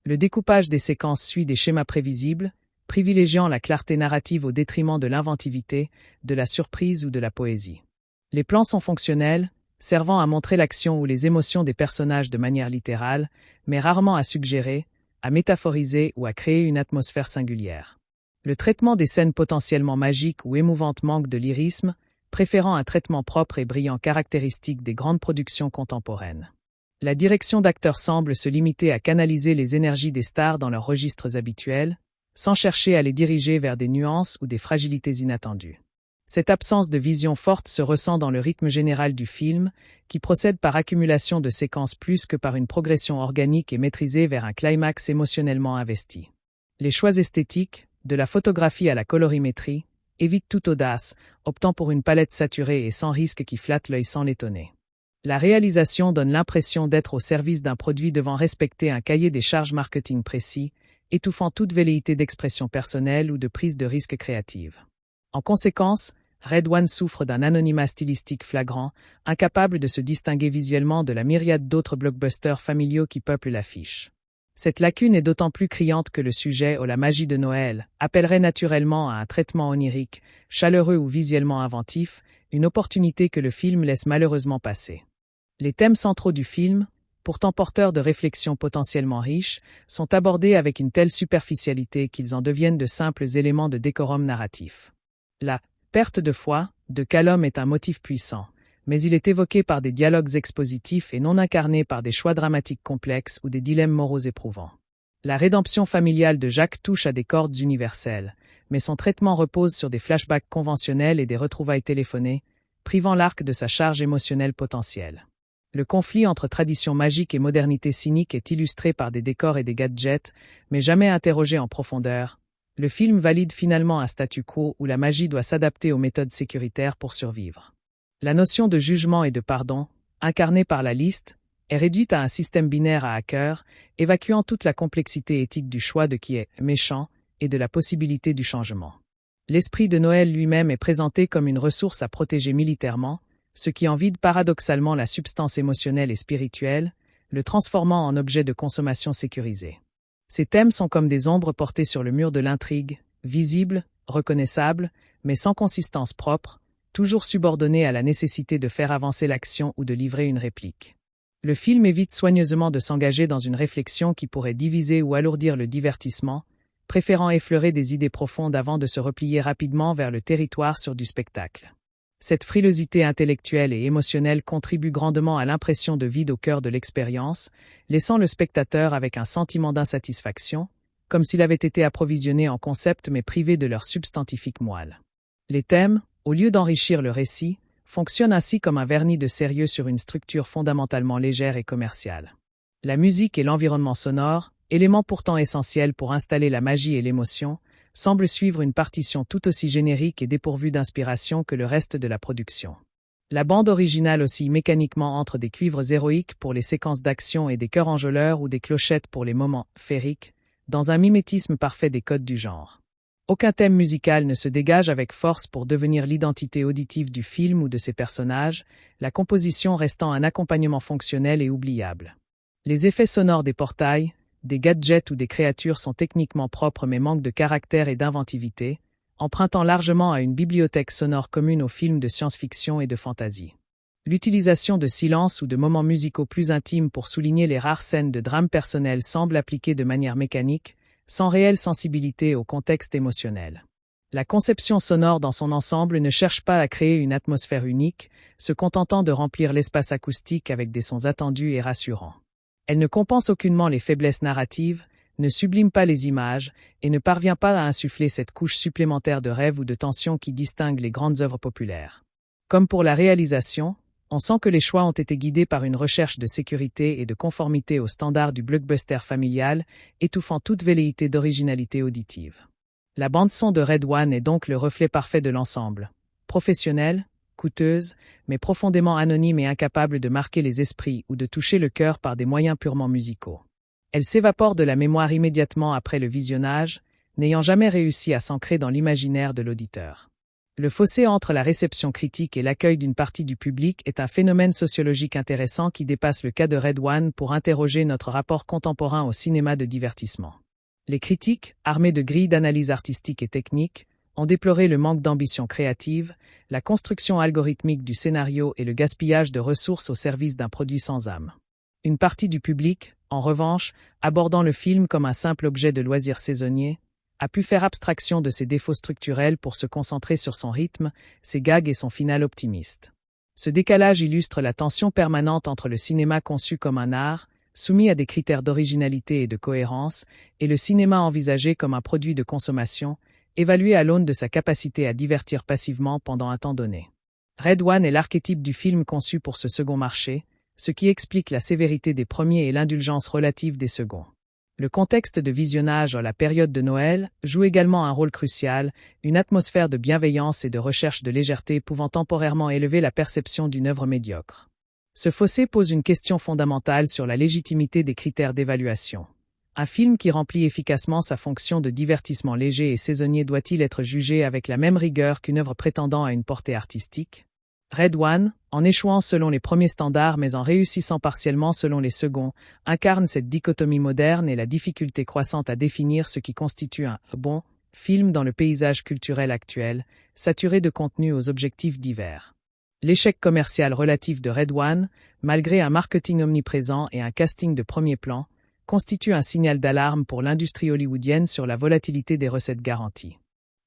Le découpage des séquences suit des schémas prévisibles, privilégiant la clarté narrative au détriment de l'inventivité, de la surprise ou de la poésie. Les plans sont fonctionnels, servant à montrer l'action ou les émotions des personnages de manière littérale, mais rarement à suggérer, à métaphoriser ou à créer une atmosphère singulière. Le traitement des scènes potentiellement magiques ou émouvantes manque de lyrisme, préférant un traitement propre et brillant caractéristique des grandes productions contemporaines. La direction d'acteurs semble se limiter à canaliser les énergies des stars dans leurs registres habituels, sans chercher à les diriger vers des nuances ou des fragilités inattendues. Cette absence de vision forte se ressent dans le rythme général du film, qui procède par accumulation de séquences plus que par une progression organique et maîtrisée vers un climax émotionnellement investi. Les choix esthétiques, de la photographie à la colorimétrie, évitent toute audace, optant pour une palette saturée et sans risque qui flatte l'œil sans l'étonner. La réalisation donne l'impression d'être au service d'un produit devant respecter un cahier des charges marketing précis, étouffant toute velléité d'expression personnelle ou de prise de risque créative. En conséquence, Red One souffre d'un anonymat stylistique flagrant, incapable de se distinguer visuellement de la myriade d'autres blockbusters familiaux qui peuplent l'affiche. Cette lacune est d'autant plus criante que le sujet, la magie de Noël, appellerait naturellement à un traitement onirique, chaleureux ou visuellement inventif, une opportunité que le film laisse malheureusement passer. Les thèmes centraux du film, pourtant porteurs de réflexions potentiellement riches, sont abordés avec une telle superficialité qu'ils en deviennent de simples éléments de décorum narratif. La perte de foi de Callum est un motif puissant, mais il est évoqué par des dialogues expositifs et non incarné par des choix dramatiques complexes ou des dilemmes moraux éprouvants. La rédemption familiale de Jack touche à des cordes universelles, mais son traitement repose sur des flashbacks conventionnels et des retrouvailles téléphonées, privant l'arc de sa charge émotionnelle potentielle. Le conflit entre tradition magique et modernité cynique est illustré par des décors et des gadgets, mais jamais interrogé en profondeur. Le film valide finalement un statu quo où la magie doit s'adapter aux méthodes sécuritaires pour survivre. La notion de jugement et de pardon, incarnée par la liste, est réduite à un système binaire à hackers, évacuant toute la complexité éthique du choix de qui est méchant et de la possibilité du changement. L'esprit de Noël lui-même est présenté comme une ressource à protéger militairement, ce qui en vide paradoxalement la substance émotionnelle et spirituelle, le transformant en objet de consommation sécurisé. Ces thèmes sont comme des ombres portées sur le mur de l'intrigue, visibles, reconnaissables, mais sans consistance propre, toujours subordonnés à la nécessité de faire avancer l'action ou de livrer une réplique. Le film évite soigneusement de s'engager dans une réflexion qui pourrait diviser ou alourdir le divertissement, préférant effleurer des idées profondes avant de se replier rapidement vers le territoire sur du spectacle. Cette frilosité intellectuelle et émotionnelle contribue grandement à l'impression de vide au cœur de l'expérience, laissant le spectateur avec un sentiment d'insatisfaction, comme s'il avait été approvisionné en concepts mais privé de leur substantifique moelle. Les thèmes, au lieu d'enrichir le récit, fonctionnent ainsi comme un vernis de sérieux sur une structure fondamentalement légère et commerciale. La musique et l'environnement sonore, éléments pourtant essentiels pour installer la magie et l'émotion, semblent suivre une partition tout aussi générique et dépourvue d'inspiration que le reste de la production. La bande originale oscille mécaniquement entre des cuivres héroïques pour les séquences d'action et des chœurs enjôleurs ou des clochettes pour les moments féeriques, dans un mimétisme parfait des codes du genre. Aucun thème musical ne se dégage avec force pour devenir l'identité auditive du film ou de ses personnages, la composition restant un accompagnement fonctionnel et oubliable. Les effets sonores des portails, des gadgets ou des créatures sont techniquement propres mais manquent de caractère et d'inventivité, empruntant largement à une bibliothèque sonore commune aux films de science-fiction et de fantasy. L'utilisation de silences ou de moments musicaux plus intimes pour souligner les rares scènes de drame personnel semble appliquée de manière mécanique, sans réelle sensibilité au contexte émotionnel. La conception sonore dans son ensemble ne cherche pas à créer une atmosphère unique, se contentant de remplir l'espace acoustique avec des sons attendus et rassurants. Elle ne compense aucunement les faiblesses narratives, ne sublime pas les images, et ne parvient pas à insuffler cette couche supplémentaire de rêve ou de tension qui distingue les grandes œuvres populaires. Comme pour la réalisation, on sent que les choix ont été guidés par une recherche de sécurité et de conformité aux standards du blockbuster familial, étouffant toute velléité d'originalité auditive. La bande-son de Red One est donc le reflet parfait de l'ensemble. Professionnelle, coûteuse, mais profondément anonyme et incapable de marquer les esprits ou de toucher le cœur par des moyens purement musicaux. Elle s'évapore de la mémoire immédiatement après le visionnage, n'ayant jamais réussi à s'ancrer dans l'imaginaire de l'auditeur. Le fossé entre la réception critique et l'accueil d'une partie du public est un phénomène sociologique intéressant qui dépasse le cas de Red One pour interroger notre rapport contemporain au cinéma de divertissement. Les critiques, armés de grilles d'analyse artistique et technique, ont déploré le manque d'ambition créative, la construction algorithmique du scénario et le gaspillage de ressources au service d'un produit sans âme. Une partie du public, en revanche, abordant le film comme un simple objet de loisir saisonnier, a pu faire abstraction de ses défauts structurels pour se concentrer sur son rythme, ses gags et son final optimiste. Ce décalage illustre la tension permanente entre le cinéma conçu comme un art, soumis à des critères d'originalité et de cohérence, et le cinéma envisagé comme un produit de consommation, évalué à l'aune de sa capacité à divertir passivement pendant un temps donné. Red One est l'archétype du film conçu pour ce second marché, ce qui explique la sévérité des premiers et l'indulgence relative des seconds. Le contexte de visionnage à la période de Noël joue également un rôle crucial, une atmosphère de bienveillance et de recherche de légèreté pouvant temporairement élever la perception d'une œuvre médiocre. Ce fossé pose une question fondamentale sur la légitimité des critères d'évaluation. Un film qui remplit efficacement sa fonction de divertissement léger et saisonnier doit-il être jugé avec la même rigueur qu'une œuvre prétendant à une portée artistique ? Red One, en échouant selon les premiers standards mais en réussissant partiellement selon les seconds, incarne cette dichotomie moderne et la difficulté croissante à définir ce qui constitue un « bon » film dans le paysage culturel actuel, saturé de contenus aux objectifs divers. L'échec commercial relatif de Red One, malgré un marketing omniprésent et un casting de premier plan, constitue un signal d'alarme pour l'industrie hollywoodienne sur la volatilité des recettes garanties.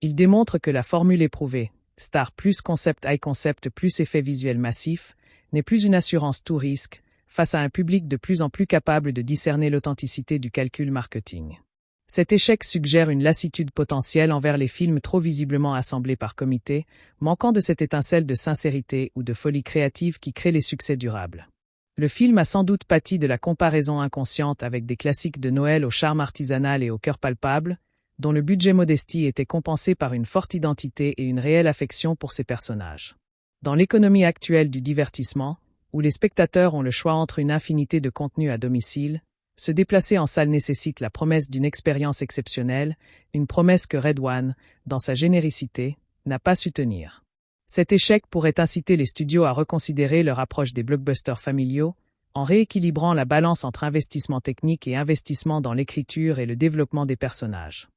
Il démontre que la formule éprouvée, star plus concept high concept plus effet visuel massif, n'est plus une assurance tout risque, face à un public de plus en plus capable de discerner l'authenticité du calcul marketing. Cet échec suggère une lassitude potentielle envers les films trop visiblement assemblés par comité, manquant de cette étincelle de sincérité ou de folie créative qui crée les succès durables. Le film a sans doute pâti de la comparaison inconsciente avec des classiques de Noël au charme artisanal et au cœur palpable, dont le budget modestie était compensé par une forte identité et une réelle affection pour ses personnages. Dans l'économie actuelle du divertissement, où les spectateurs ont le choix entre une infinité de contenus à domicile, se déplacer en salle nécessite la promesse d'une expérience exceptionnelle, une promesse que Red One, dans sa généricité, n'a pas su tenir. Cet échec pourrait inciter les studios à reconsidérer leur approche des blockbusters familiaux, en rééquilibrant la balance entre investissement technique et investissement dans l'écriture et le développement des personnages.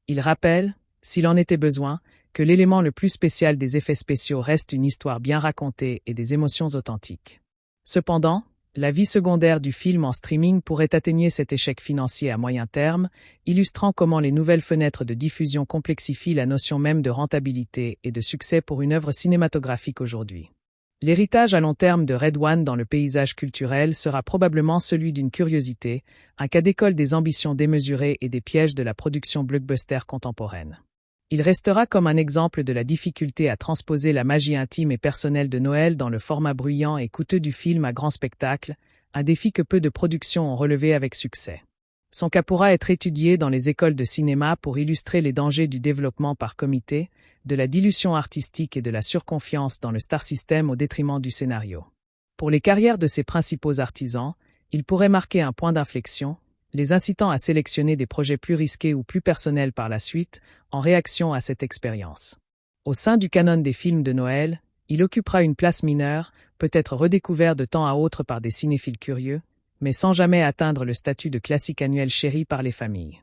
Il rappelle, s'il en était besoin, que l'élément le plus spécial des effets spéciaux reste une histoire bien racontée et des émotions authentiques. Cependant, la vie secondaire du film en streaming pourrait atténuer cet échec financier à moyen terme, illustrant comment les nouvelles fenêtres de diffusion complexifient la notion même de rentabilité et de succès pour une œuvre cinématographique aujourd'hui. L'héritage à long terme de Red One dans le paysage culturel sera probablement celui d'une curiosité, un cas d'école des ambitions démesurées et des pièges de la production blockbuster contemporaine. Il restera comme un exemple de la difficulté à transposer la magie intime et personnelle de Noël dans le format bruyant et coûteux du film à grand spectacle, un défi que peu de productions ont relevé avec succès. Son cas pourra être étudié dans les écoles de cinéma pour illustrer les dangers du développement par comité, de la dilution artistique et de la surconfiance dans le star system au détriment du scénario. Pour les carrières de ses principaux artisans, il pourrait marquer un point d'inflexion, les incitant à sélectionner des projets plus risqués ou plus personnels par la suite, en réaction à cette expérience. Au sein du canon des films de Noël, il occupera une place mineure, peut-être redécouvert de temps à autre par des cinéphiles curieux, mais sans jamais atteindre le statut de classique annuel chéri par les familles.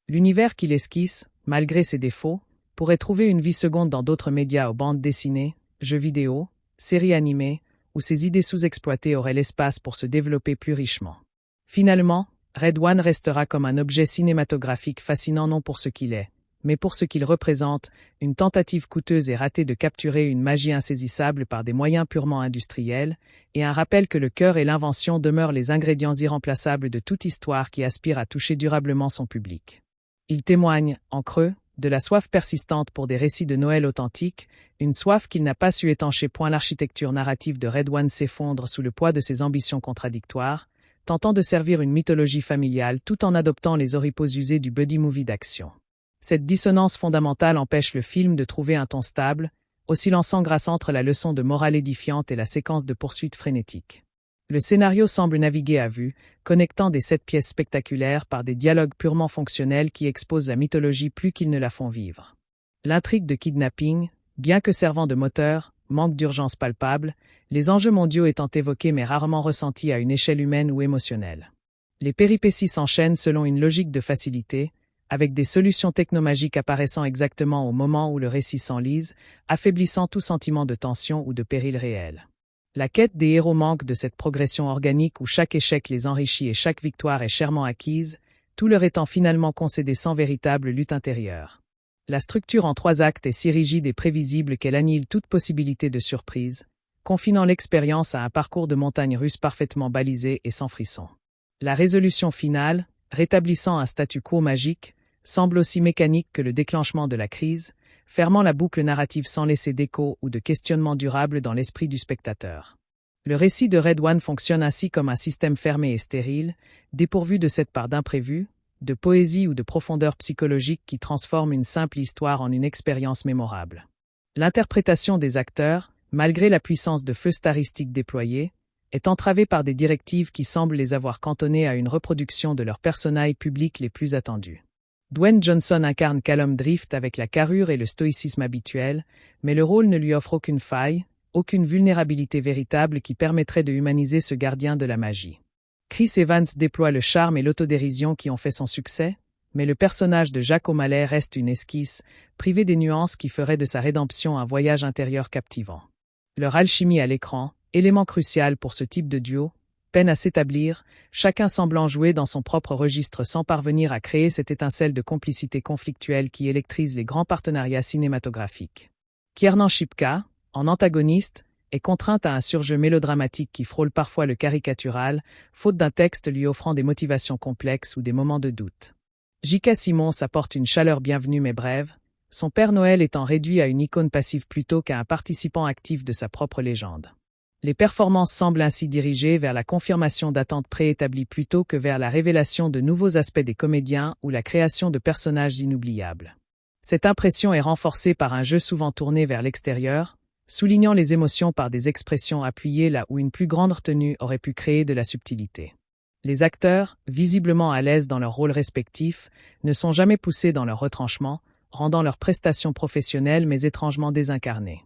L'univers qu'il esquisse, malgré ses défauts, pourrait trouver une vie seconde dans d'autres médias aux bandes dessinées, jeux vidéo, séries animées, où ses idées sous-exploitées auraient l'espace pour se développer plus richement. Finalement, Red One restera comme un objet cinématographique fascinant non pour ce qu'il est, mais pour ce qu'il représente, une tentative coûteuse et ratée de capturer une magie insaisissable par des moyens purement industriels, et un rappel que le cœur et l'invention demeurent les ingrédients irremplaçables de toute histoire qui aspire à toucher durablement son public. Il témoigne, en creux, de la soif persistante pour des récits de Noël authentiques, une soif qu'il n'a pas su étancher. L'architecture narrative de Red One s'effondre sous le poids de ses ambitions contradictoires, tentant de servir une mythologie familiale tout en adoptant les oripeaux usés du buddy movie d'action. Cette dissonance fondamentale empêche le film de trouver un ton stable, oscillant sans grâce entre la leçon de morale édifiante et la séquence de poursuites frénétiques. Le scénario semble naviguer à vue, connectant des 7 pièces spectaculaires par des dialogues purement fonctionnels qui exposent la mythologie plus qu'ils ne la font vivre. L'intrigue de kidnapping, bien que servant de moteur, manque d'urgence palpable, les enjeux mondiaux étant évoqués mais rarement ressentis à une échelle humaine ou émotionnelle. Les péripéties s'enchaînent selon une logique de facilité, avec des solutions technomagiques apparaissant exactement au moment où le récit s'enlise, affaiblissant tout sentiment de tension ou de péril réel. La quête des héros manque de cette progression organique où chaque échec les enrichit et chaque victoire est chèrement acquise, tout leur étant finalement concédé sans véritable lutte intérieure. La structure en 3 actes est si rigide et prévisible qu'elle annihile toute possibilité de surprise, confinant l'expérience à un parcours de montagne russe parfaitement balisé et sans frisson. La résolution finale, rétablissant un statu quo magique, semble aussi mécanique que le déclenchement de la crise, fermant la boucle narrative sans laisser d'écho ou de questionnement durable dans l'esprit du spectateur. Le récit de Red One fonctionne ainsi comme un système fermé et stérile, dépourvu de cette part d'imprévu, de poésie ou de profondeur psychologique qui transforme une simple histoire en une expérience mémorable. L'interprétation des acteurs, malgré la puissance de feu staristique déployée, est entravée par des directives qui semblent les avoir cantonnés à une reproduction de leurs personnages publics les plus attendus. Dwayne Johnson incarne Callum Drift avec la carrure et le stoïcisme habituels, mais le rôle ne lui offre aucune faille, aucune vulnérabilité véritable qui permettrait de humaniser ce gardien de la magie. Chris Evans déploie le charme et l'autodérision qui ont fait son succès, mais le personnage de Jack O'Malley reste une esquisse, privé des nuances qui feraient de sa rédemption un voyage intérieur captivant. Leur alchimie à l'écran, élément crucial pour ce type de duo, peine à s'établir, chacun semblant jouer dans son propre registre sans parvenir à créer cette étincelle de complicité conflictuelle qui électrise les grands partenariats cinématographiques. Kiernan Shipka, en antagoniste, est contrainte à un surjeu mélodramatique qui frôle parfois le caricatural, faute d'un texte lui offrant des motivations complexes ou des moments de doute. J.K. Simmons apporte une chaleur bienvenue mais brève, son Père Noël étant réduit à une icône passive plutôt qu'à un participant actif de sa propre légende. Les performances semblent ainsi dirigées vers la confirmation d'attentes préétablies plutôt que vers la révélation de nouveaux aspects des comédiens ou la création de personnages inoubliables. Cette impression est renforcée par un jeu souvent tourné vers l'extérieur, soulignant les émotions par des expressions appuyées là où une plus grande retenue aurait pu créer de la subtilité. Les acteurs, visiblement à l'aise dans leurs rôles respectifs, ne sont jamais poussés dans leur retranchement, rendant leurs prestations professionnelles mais étrangement désincarnées.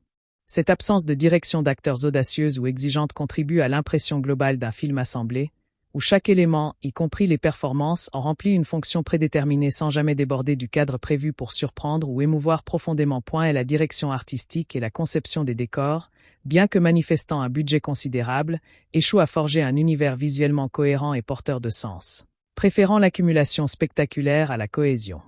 Cette absence de direction d'acteurs audacieuse ou exigeante contribue à l'impression globale d'un film assemblé, où chaque élément, y compris les performances, en remplit une fonction prédéterminée sans jamais déborder du cadre prévu pour surprendre ou émouvoir profondément. Point est la direction artistique et la conception des décors, bien que manifestant un budget considérable, échouent à forger un univers visuellement cohérent et porteur de sens, préférant l'accumulation spectaculaire à la cohésion.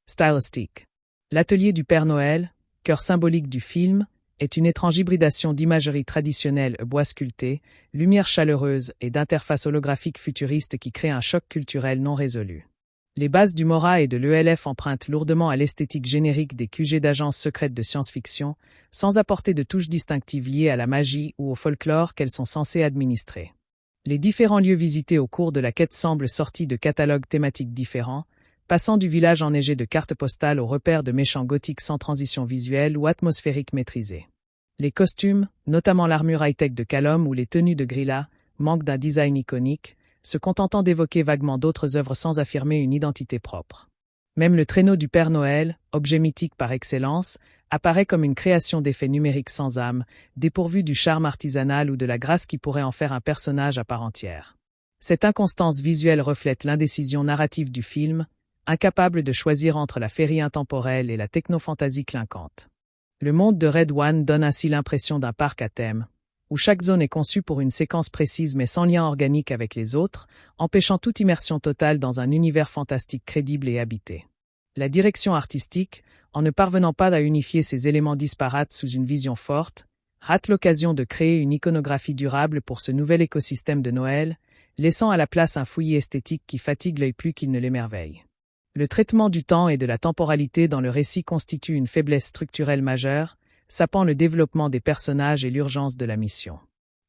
Stylistique. L'atelier du Père Noël, cœur symbolique du film, est une étrange hybridation d'imagerie traditionnelle bois sculpté, lumière chaleureuse et d'interface holographique futuriste qui crée un choc culturel non résolu. Les bases du Mora et de l'ELF empruntent lourdement à l'esthétique générique des QG d'agences secrètes de science-fiction, sans apporter de touches distinctives liées à la magie ou au folklore qu'elles sont censées administrer. Les différents lieux visités au cours de la quête semblent sortis de catalogues thématiques différents, passant du village enneigé de cartes postales aux repères de méchants gothiques sans transition visuelle ou atmosphérique maîtrisée. Les costumes, notamment l'armure high-tech de Callum ou les tenues de Grilla, manquent d'un design iconique, se contentant d'évoquer vaguement d'autres œuvres sans affirmer une identité propre. Même le traîneau du Père Noël, objet mythique par excellence, apparaît comme une création d'effets numériques sans âme, dépourvu du charme artisanal ou de la grâce qui pourrait en faire un personnage à part entière. Cette inconstance visuelle reflète l'indécision narrative du film, incapable de choisir entre la féerie intemporelle et la technofantasie clinquante. Le monde de Red One donne ainsi l'impression d'un parc à thème, où chaque zone est conçue pour une séquence précise mais sans lien organique avec les autres, empêchant toute immersion totale dans un univers fantastique crédible et habité. La direction artistique, en ne parvenant pas à unifier ces éléments disparates sous une vision forte, rate l'occasion de créer une iconographie durable pour ce nouvel écosystème de Noël, laissant à la place un fouillis esthétique qui fatigue l'œil plus qu'il ne l'émerveille. Le traitement du temps et de la temporalité dans le récit constitue une faiblesse structurelle majeure, sapant le développement des personnages et l'urgence de la mission.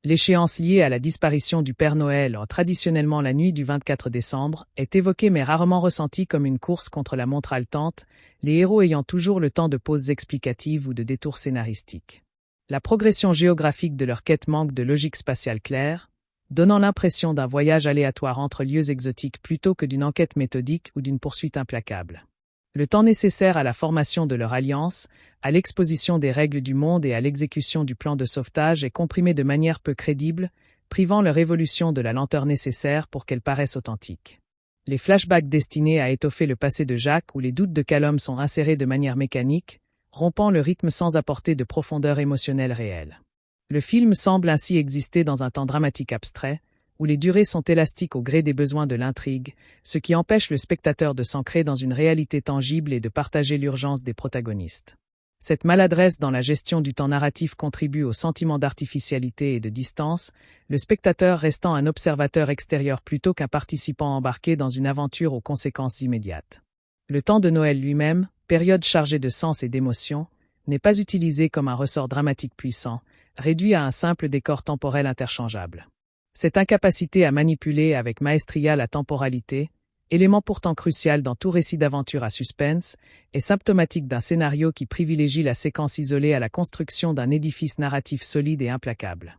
L'échéance liée à la disparition du Père Noël, traditionnellement la nuit du 24 décembre, est évoquée mais rarement ressentie comme une course contre la montre haletante, les héros ayant toujours le temps de pauses explicatives ou de détours scénaristiques. La progression géographique de leur quête manque de logique spatiale claire, donnant l'impression d'un voyage aléatoire entre lieux exotiques plutôt que d'une enquête méthodique ou d'une poursuite implacable. Le temps nécessaire à la formation de leur alliance, à l'exposition des règles du monde et à l'exécution du plan de sauvetage est comprimé de manière peu crédible, privant leur évolution de la lenteur nécessaire pour qu'elle paraisse authentique. Les flashbacks destinés à étoffer le passé de Jacques ou les doutes de Callum sont insérés de manière mécanique, rompant le rythme sans apporter de profondeur émotionnelle réelle. Le film semble ainsi exister dans un temps dramatique abstrait, où les durées sont élastiques au gré des besoins de l'intrigue, ce qui empêche le spectateur de s'ancrer dans une réalité tangible et de partager l'urgence des protagonistes. Cette maladresse dans la gestion du temps narratif contribue au sentiment d'artificialité et de distance, le spectateur restant un observateur extérieur plutôt qu'un participant embarqué dans une aventure aux conséquences immédiates. Le temps de Noël lui-même, période chargée de sens et d'émotion, n'est pas utilisé comme un ressort dramatique puissant, réduit à un simple décor temporel interchangeable. Cette incapacité à manipuler avec maestria la temporalité, élément pourtant crucial dans tout récit d'aventure à suspense, est symptomatique d'un scénario qui privilégie la séquence isolée à la construction d'un édifice narratif solide et implacable.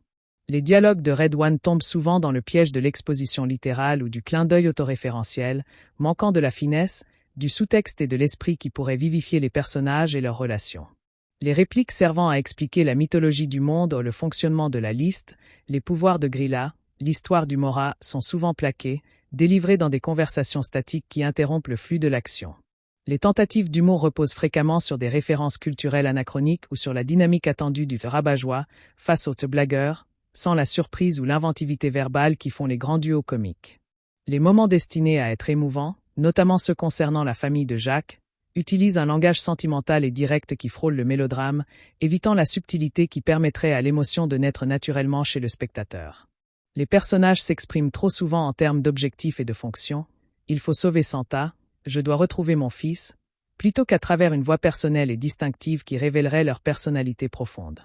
Les dialogues de Red One tombent souvent dans le piège de l'exposition littérale ou du clin d'œil autoréférentiel, manquant de la finesse, du sous-texte et de l'esprit qui pourrait vivifier les personnages et leurs relations. Les répliques servant à expliquer la mythologie du monde ou le fonctionnement de la liste, les pouvoirs de Grilla, l'histoire du Mora sont souvent plaquées, délivrées dans des conversations statiques qui interrompent le flux de l'action. Les tentatives d'humour reposent fréquemment sur des références culturelles anachroniques ou sur la dynamique attendue du rabat-joie face aux blagueurs, sans la surprise ou l'inventivité verbale qui font les grands duos comiques. Les moments destinés à être émouvants, notamment ceux concernant la famille de Jacques, utilisent un langage sentimental et direct qui frôle le mélodrame, évitant la subtilité qui permettrait à l'émotion de naître naturellement chez le spectateur. Les personnages s'expriment trop souvent en termes d'objectifs et de fonctions. Il faut sauver Santa, je dois retrouver mon fils, plutôt qu'à travers une voix personnelle et distinctive qui révélerait leur personnalité profonde.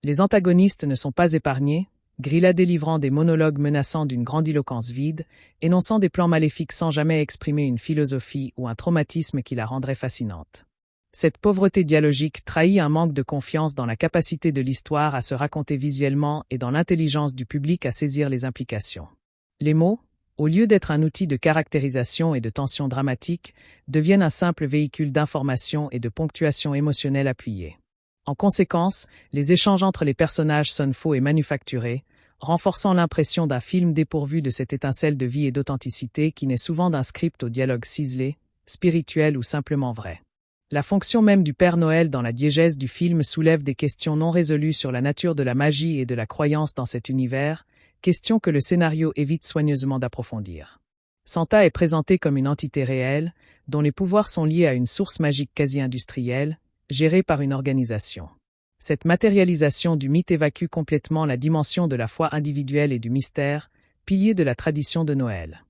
Les antagonistes ne sont pas épargnés, Grilla délivrant des monologues menaçants d'une grandiloquence vide, énonçant des plans maléfiques sans jamais exprimer une philosophie ou un traumatisme qui la rendrait fascinante. Cette pauvreté dialogique trahit un manque de confiance dans la capacité de l'histoire à se raconter visuellement et dans l'intelligence du public à saisir les implications. Les mots, au lieu d'être un outil de caractérisation et de tension dramatique, deviennent un simple véhicule d'information et de ponctuation émotionnelle appuyée. En conséquence, les échanges entre les personnages sonnent faux et manufacturés, renforçant l'impression d'un film dépourvu de cette étincelle de vie et d'authenticité qui naît souvent d'un script au dialogue ciselé, spirituel ou simplement vrai. La fonction même du Père Noël dans la diégèse du film soulève des questions non résolues sur la nature de la magie et de la croyance dans cet univers, questions que le scénario évite soigneusement d'approfondir. Santa est présenté comme une entité réelle, dont les pouvoirs sont liés à une source magique quasi-industrielle, gérée par une organisation. Cette matérialisation du mythe évacue complètement la dimension de la foi individuelle et du mystère, pilier de la tradition de Noël.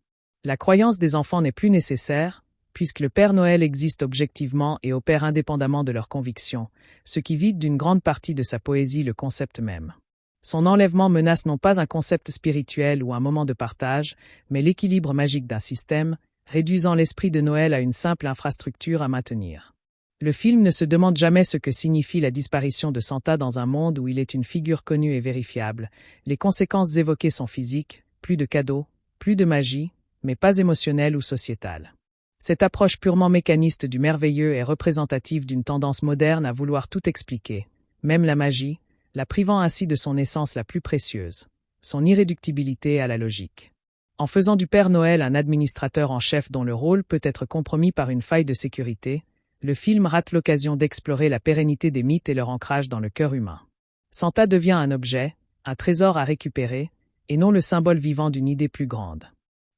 La croyance des enfants n'est plus nécessaire, puisque le Père Noël existe objectivement et opère indépendamment de leurs convictions, ce qui vide d'une grande partie de sa poésie le concept même. Son enlèvement menace non pas un concept spirituel ou un moment de partage, mais l'équilibre magique d'un système, réduisant l'esprit de Noël à une simple infrastructure à maintenir. Le film ne se demande jamais ce que signifie la disparition de Santa dans un monde où il est une figure connue et vérifiable. Les conséquences évoquées sont physiques, plus de cadeaux, plus de magie, mais pas émotionnelle ou sociétale. Cette approche purement mécaniste du merveilleux est représentative d'une tendance moderne à vouloir tout expliquer, même la magie, la privant ainsi de son essence la plus précieuse, son irréductibilité à la logique. En faisant du Père Noël un administrateur en chef dont le rôle peut être compromis par une faille de sécurité, le film rate l'occasion d'explorer la pérennité des mythes et leur ancrage dans le cœur humain. Santa devient un objet, un trésor à récupérer, et non le symbole vivant d'une idée plus grande.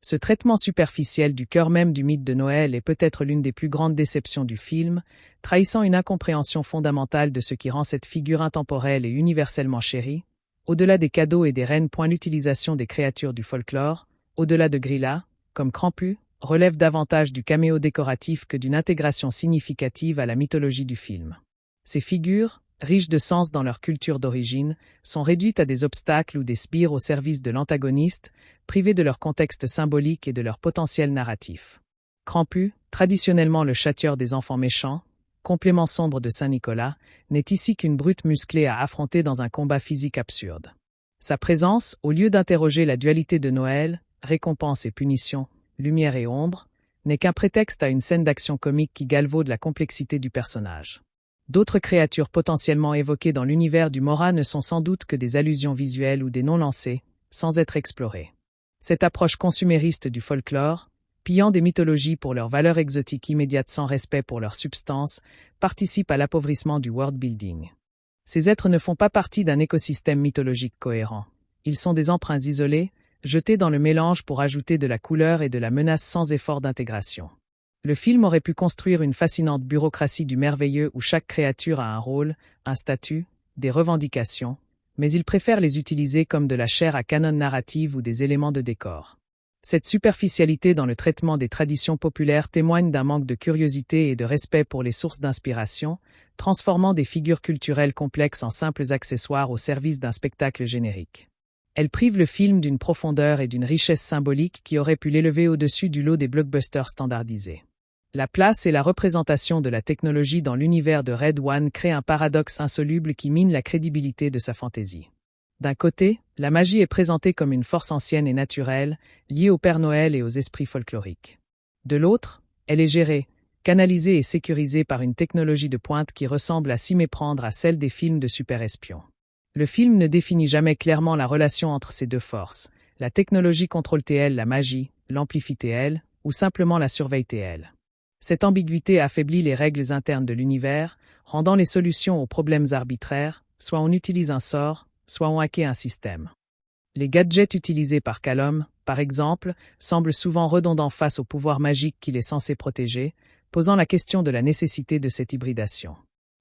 Ce traitement superficiel du cœur même du mythe de Noël est peut-être l'une des plus grandes déceptions du film, trahissant une incompréhension fondamentale de ce qui rend cette figure intemporelle et universellement chérie, au-delà des cadeaux et des reines. L'utilisation des créatures du folklore, au-delà de Grilla, comme Krampus, relève davantage du caméo décoratif que d'une intégration significative à la mythologie du film. Ces figures, riches de sens dans leur culture d'origine, sont réduites à des obstacles ou des sbires au service de l'antagoniste, privées de leur contexte symbolique et de leur potentiel narratif. Krampus, traditionnellement le châtieur des enfants méchants, complément sombre de Saint-Nicolas, n'est ici qu'une brute musclée à affronter dans un combat physique absurde. Sa présence, au lieu d'interroger la dualité de Noël, récompense et punition, lumière et ombre, n'est qu'un prétexte à une scène d'action comique qui galvaude la complexité du personnage. D'autres créatures potentiellement évoquées dans l'univers du Mora ne sont sans doute que des allusions visuelles ou des noms lancés, sans être explorés. Cette approche consumériste du folklore, pillant des mythologies pour leur valeur exotique immédiate sans respect pour leur substance, participe à l'appauvrissement du world building. Ces êtres ne font pas partie d'un écosystème mythologique cohérent. Ils sont des emprunts isolés, jetés dans le mélange pour ajouter de la couleur et de la menace sans effort d'intégration. Le film aurait pu construire une fascinante bureaucratie du merveilleux où chaque créature a un rôle, un statut, des revendications, mais il préfère les utiliser comme de la chair à canon narrative ou des éléments de décor. Cette superficialité dans le traitement des traditions populaires témoigne d'un manque de curiosité et de respect pour les sources d'inspiration, transformant des figures culturelles complexes en simples accessoires au service d'un spectacle générique. Elle prive le film d'une profondeur et d'une richesse symbolique qui auraient pu l'élever au-dessus du lot des blockbusters standardisés. La place et la représentation de la technologie dans l'univers de Red One créent un paradoxe insoluble qui mine la crédibilité de sa fantaisie. D'un côté, la magie est présentée comme une force ancienne et naturelle, liée au Père Noël et aux esprits folkloriques. De l'autre, elle est gérée, canalisée et sécurisée par une technologie de pointe qui ressemble à s'y méprendre à celle des films de super-espions. Le film ne définit jamais clairement la relation entre ces deux forces. La technologie contrôle-t-elle la magie, l'amplifie-t-elle, ou simplement la surveille-t-elle? Cette ambiguïté affaiblit les règles internes de l'univers, rendant les solutions aux problèmes arbitraires, soit on utilise un sort, soit on hacké un système. Les gadgets utilisés par Callum, par exemple, semblent souvent redondants face au pouvoir magique qu'il est censé protéger, posant la question de la nécessité de cette hybridation.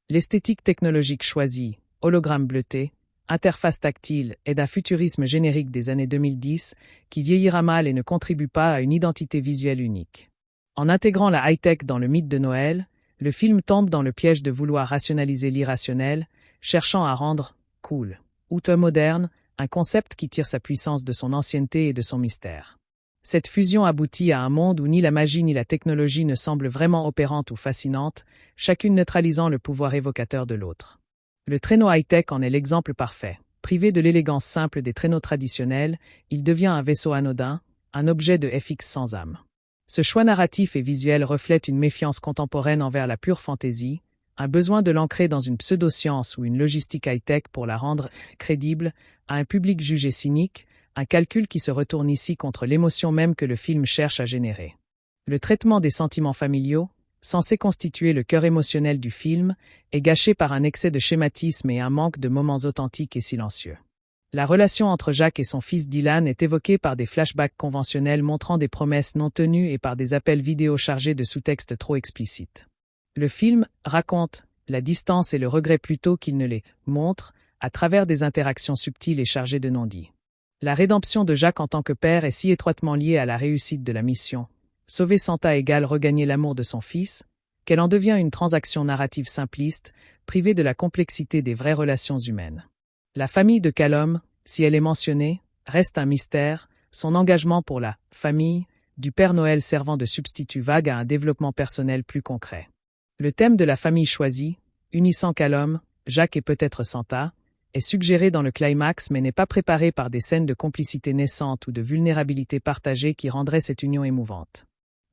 L'esthétique technologique choisie, hologramme bleuté, interface tactile, est d'un futurisme générique des années 2010 qui vieillira mal et ne contribue pas à une identité visuelle unique. En intégrant la high-tech dans le mythe de Noël, le film tombe dans le piège de vouloir rationaliser l'irrationnel, cherchant à rendre « cool » ou « moderne » un concept qui tire sa puissance de son ancienneté et de son mystère. Cette fusion aboutit à un monde où ni la magie ni la technologie ne semblent vraiment opérantes ou fascinantes, chacune neutralisant le pouvoir évocateur de l'autre. Le traîneau high-tech en est l'exemple parfait. Privé de l'élégance simple des traîneaux traditionnels, il devient un vaisseau anodin, un objet de FX sans âme. Ce choix narratif et visuel reflète une méfiance contemporaine envers la pure fantaisie, un besoin de l'ancrer dans une pseudo-science ou une logistique high-tech pour la rendre crédible à un public jugé cynique, un calcul qui se retourne ici contre l'émotion même que le film cherche à générer. Le traitement des sentiments familiaux, censé constituer le cœur émotionnel du film, est gâché par un excès de schématisme et un manque de moments authentiques et silencieux. La relation entre Jack et son fils Dylan est évoquée par des flashbacks conventionnels montrant des promesses non tenues et par des appels vidéo chargés de sous-textes trop explicites. Le film raconte la distance et le regret plutôt qu'il ne les montre, à travers des interactions subtiles et chargées de non-dits. La rédemption de Jack en tant que père est si étroitement liée à la réussite de la mission. Sauver Santa égale regagner l'amour de son fils, qu'elle en devient une transaction narrative simpliste, privée de la complexité des vraies relations humaines. La famille de Callum, si elle est mentionnée, reste un mystère, son engagement pour la « famille » du Père Noël servant de substitut vague à un développement personnel plus concret. Le thème de la famille choisie, unissant Callum, Jack et peut-être Santa, est suggéré dans le climax mais n'est pas préparé par des scènes de complicité naissante ou de vulnérabilité partagée qui rendraient cette union émouvante.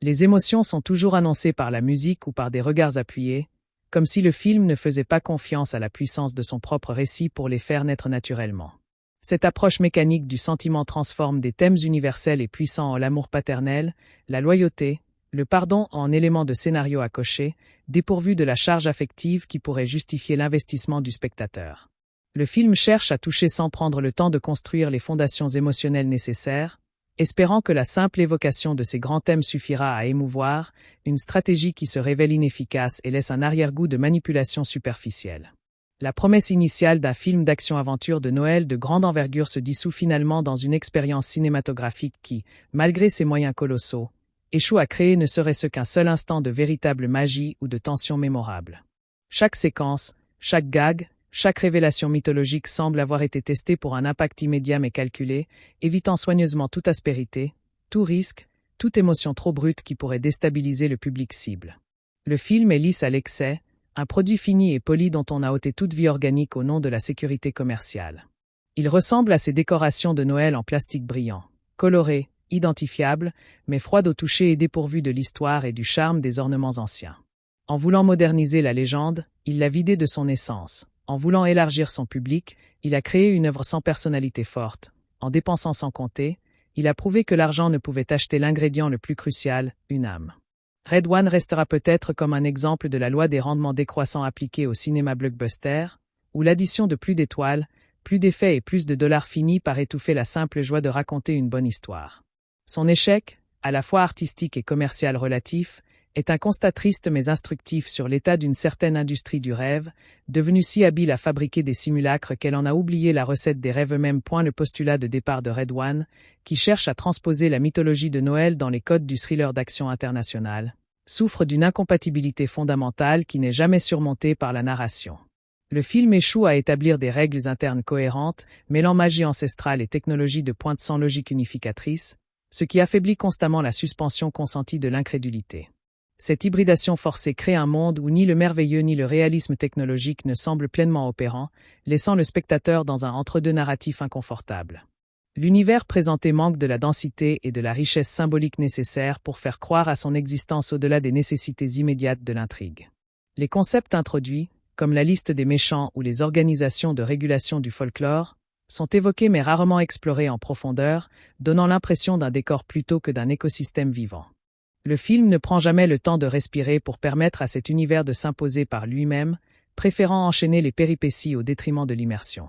Les émotions sont toujours annoncées par la musique ou par des regards appuyés, comme si le film ne faisait pas confiance à la puissance de son propre récit pour les faire naître naturellement. Cette approche mécanique du sentiment transforme des thèmes universels et puissants en l'amour paternel, la loyauté, le pardon en éléments de scénario à cocher, dépourvus de la charge affective qui pourrait justifier l'investissement du spectateur. Le film cherche à toucher sans prendre le temps de construire les fondations émotionnelles nécessaires, espérant que la simple évocation de ces grands thèmes suffira à émouvoir, une stratégie qui se révèle inefficace et laisse un arrière-goût de manipulation superficielle. La promesse initiale d'un film d'action-aventure de Noël de grande envergure se dissout finalement dans une expérience cinématographique qui, malgré ses moyens colossaux, échoue à créer ne serait-ce qu'un seul instant de véritable magie ou de tension mémorable. Chaque séquence, chaque gag, chaque révélation mythologique semble avoir été testée pour un impact immédiat mais calculé, évitant soigneusement toute aspérité, tout risque, toute émotion trop brute qui pourrait déstabiliser le public cible. Le film est lisse à l'excès, un produit fini et poli dont on a ôté toute vie organique au nom de la sécurité commerciale. Il ressemble à ces décorations de Noël en plastique brillant, colorées, identifiables, mais froides au toucher et dépourvues de l'histoire et du charme des ornements anciens. En voulant moderniser la légende, il l'a vidée de son essence. En voulant élargir son public, il a créé une œuvre sans personnalité forte. En dépensant sans compter, il a prouvé que l'argent ne pouvait acheter l'ingrédient le plus crucial, une âme. Red One restera peut-être comme un exemple de la loi des rendements décroissants appliquée au cinéma blockbuster, où l'addition de plus d'étoiles, plus d'effets et plus de dollars finit par étouffer la simple joie de raconter une bonne histoire. Son échec, à la fois artistique et commercial relatif, est un constat triste mais instructif sur l'état d'une certaine industrie du rêve, devenue si habile à fabriquer des simulacres qu'elle en a oublié la recette des rêves eux-mêmes. Le postulat de départ de Red One, qui cherche à transposer la mythologie de Noël dans les codes du thriller d'action international, souffre d'une incompatibilité fondamentale qui n'est jamais surmontée par la narration. Le film échoue à établir des règles internes cohérentes, mêlant magie ancestrale et technologie de pointe sans logique unificatrice, ce qui affaiblit constamment la suspension consentie de l'incrédulité. Cette hybridation forcée crée un monde où ni le merveilleux ni le réalisme technologique ne semblent pleinement opérants, laissant le spectateur dans un entre-deux narratif inconfortable. L'univers présenté manque de la densité et de la richesse symbolique nécessaires pour faire croire à son existence au-delà des nécessités immédiates de l'intrigue. Les concepts introduits, comme la liste des méchants ou les organisations de régulation du folklore, sont évoqués mais rarement explorés en profondeur, donnant l'impression d'un décor plutôt que d'un écosystème vivant. Le film ne prend jamais le temps de respirer pour permettre à cet univers de s'imposer par lui-même, préférant enchaîner les péripéties au détriment de l'immersion.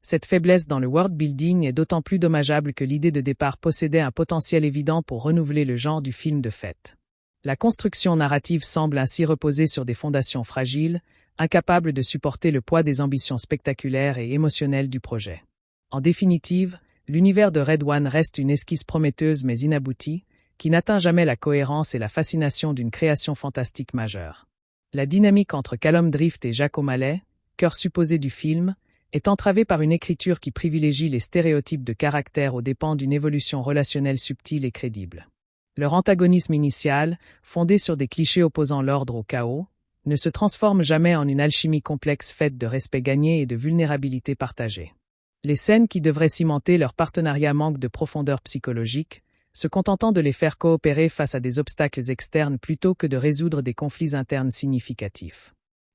Cette faiblesse dans le world building est d'autant plus dommageable que l'idée de départ possédait un potentiel évident pour renouveler le genre du film de fête. La construction narrative semble ainsi reposer sur des fondations fragiles, incapables de supporter le poids des ambitions spectaculaires et émotionnelles du projet. En définitive, l'univers de Red One reste une esquisse prometteuse mais inaboutie, qui n'atteint jamais la cohérence et la fascination d'une création fantastique majeure. La dynamique entre Callum Drift et Jack O'Malley, cœur supposé du film, est entravée par une écriture qui privilégie les stéréotypes de caractère aux dépens d'une évolution relationnelle subtile et crédible. Leur antagonisme initial, fondé sur des clichés opposant l'ordre au chaos, ne se transforme jamais en une alchimie complexe faite de respect gagné et de vulnérabilité partagée. Les scènes qui devraient cimenter leur partenariat manquent de profondeur psychologique, se contentant de les faire coopérer face à des obstacles externes plutôt que de résoudre des conflits internes significatifs.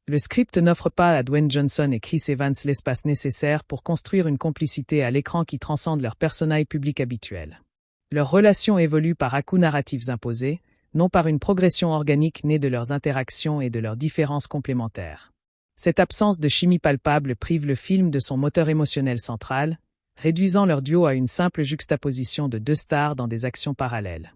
Le script n'offre pas à Dwayne Johnson et Chris Evans l'espace nécessaire pour construire une complicité à l'écran qui transcende leurs personnages publics habituels. Leur relation évolue par à-coups narratifs imposés, non par une progression organique née de leurs interactions et de leurs différences complémentaires. Cette absence de chimie palpable prive le film de son moteur émotionnel central, réduisant leur duo à une simple juxtaposition de deux stars dans des actions parallèles.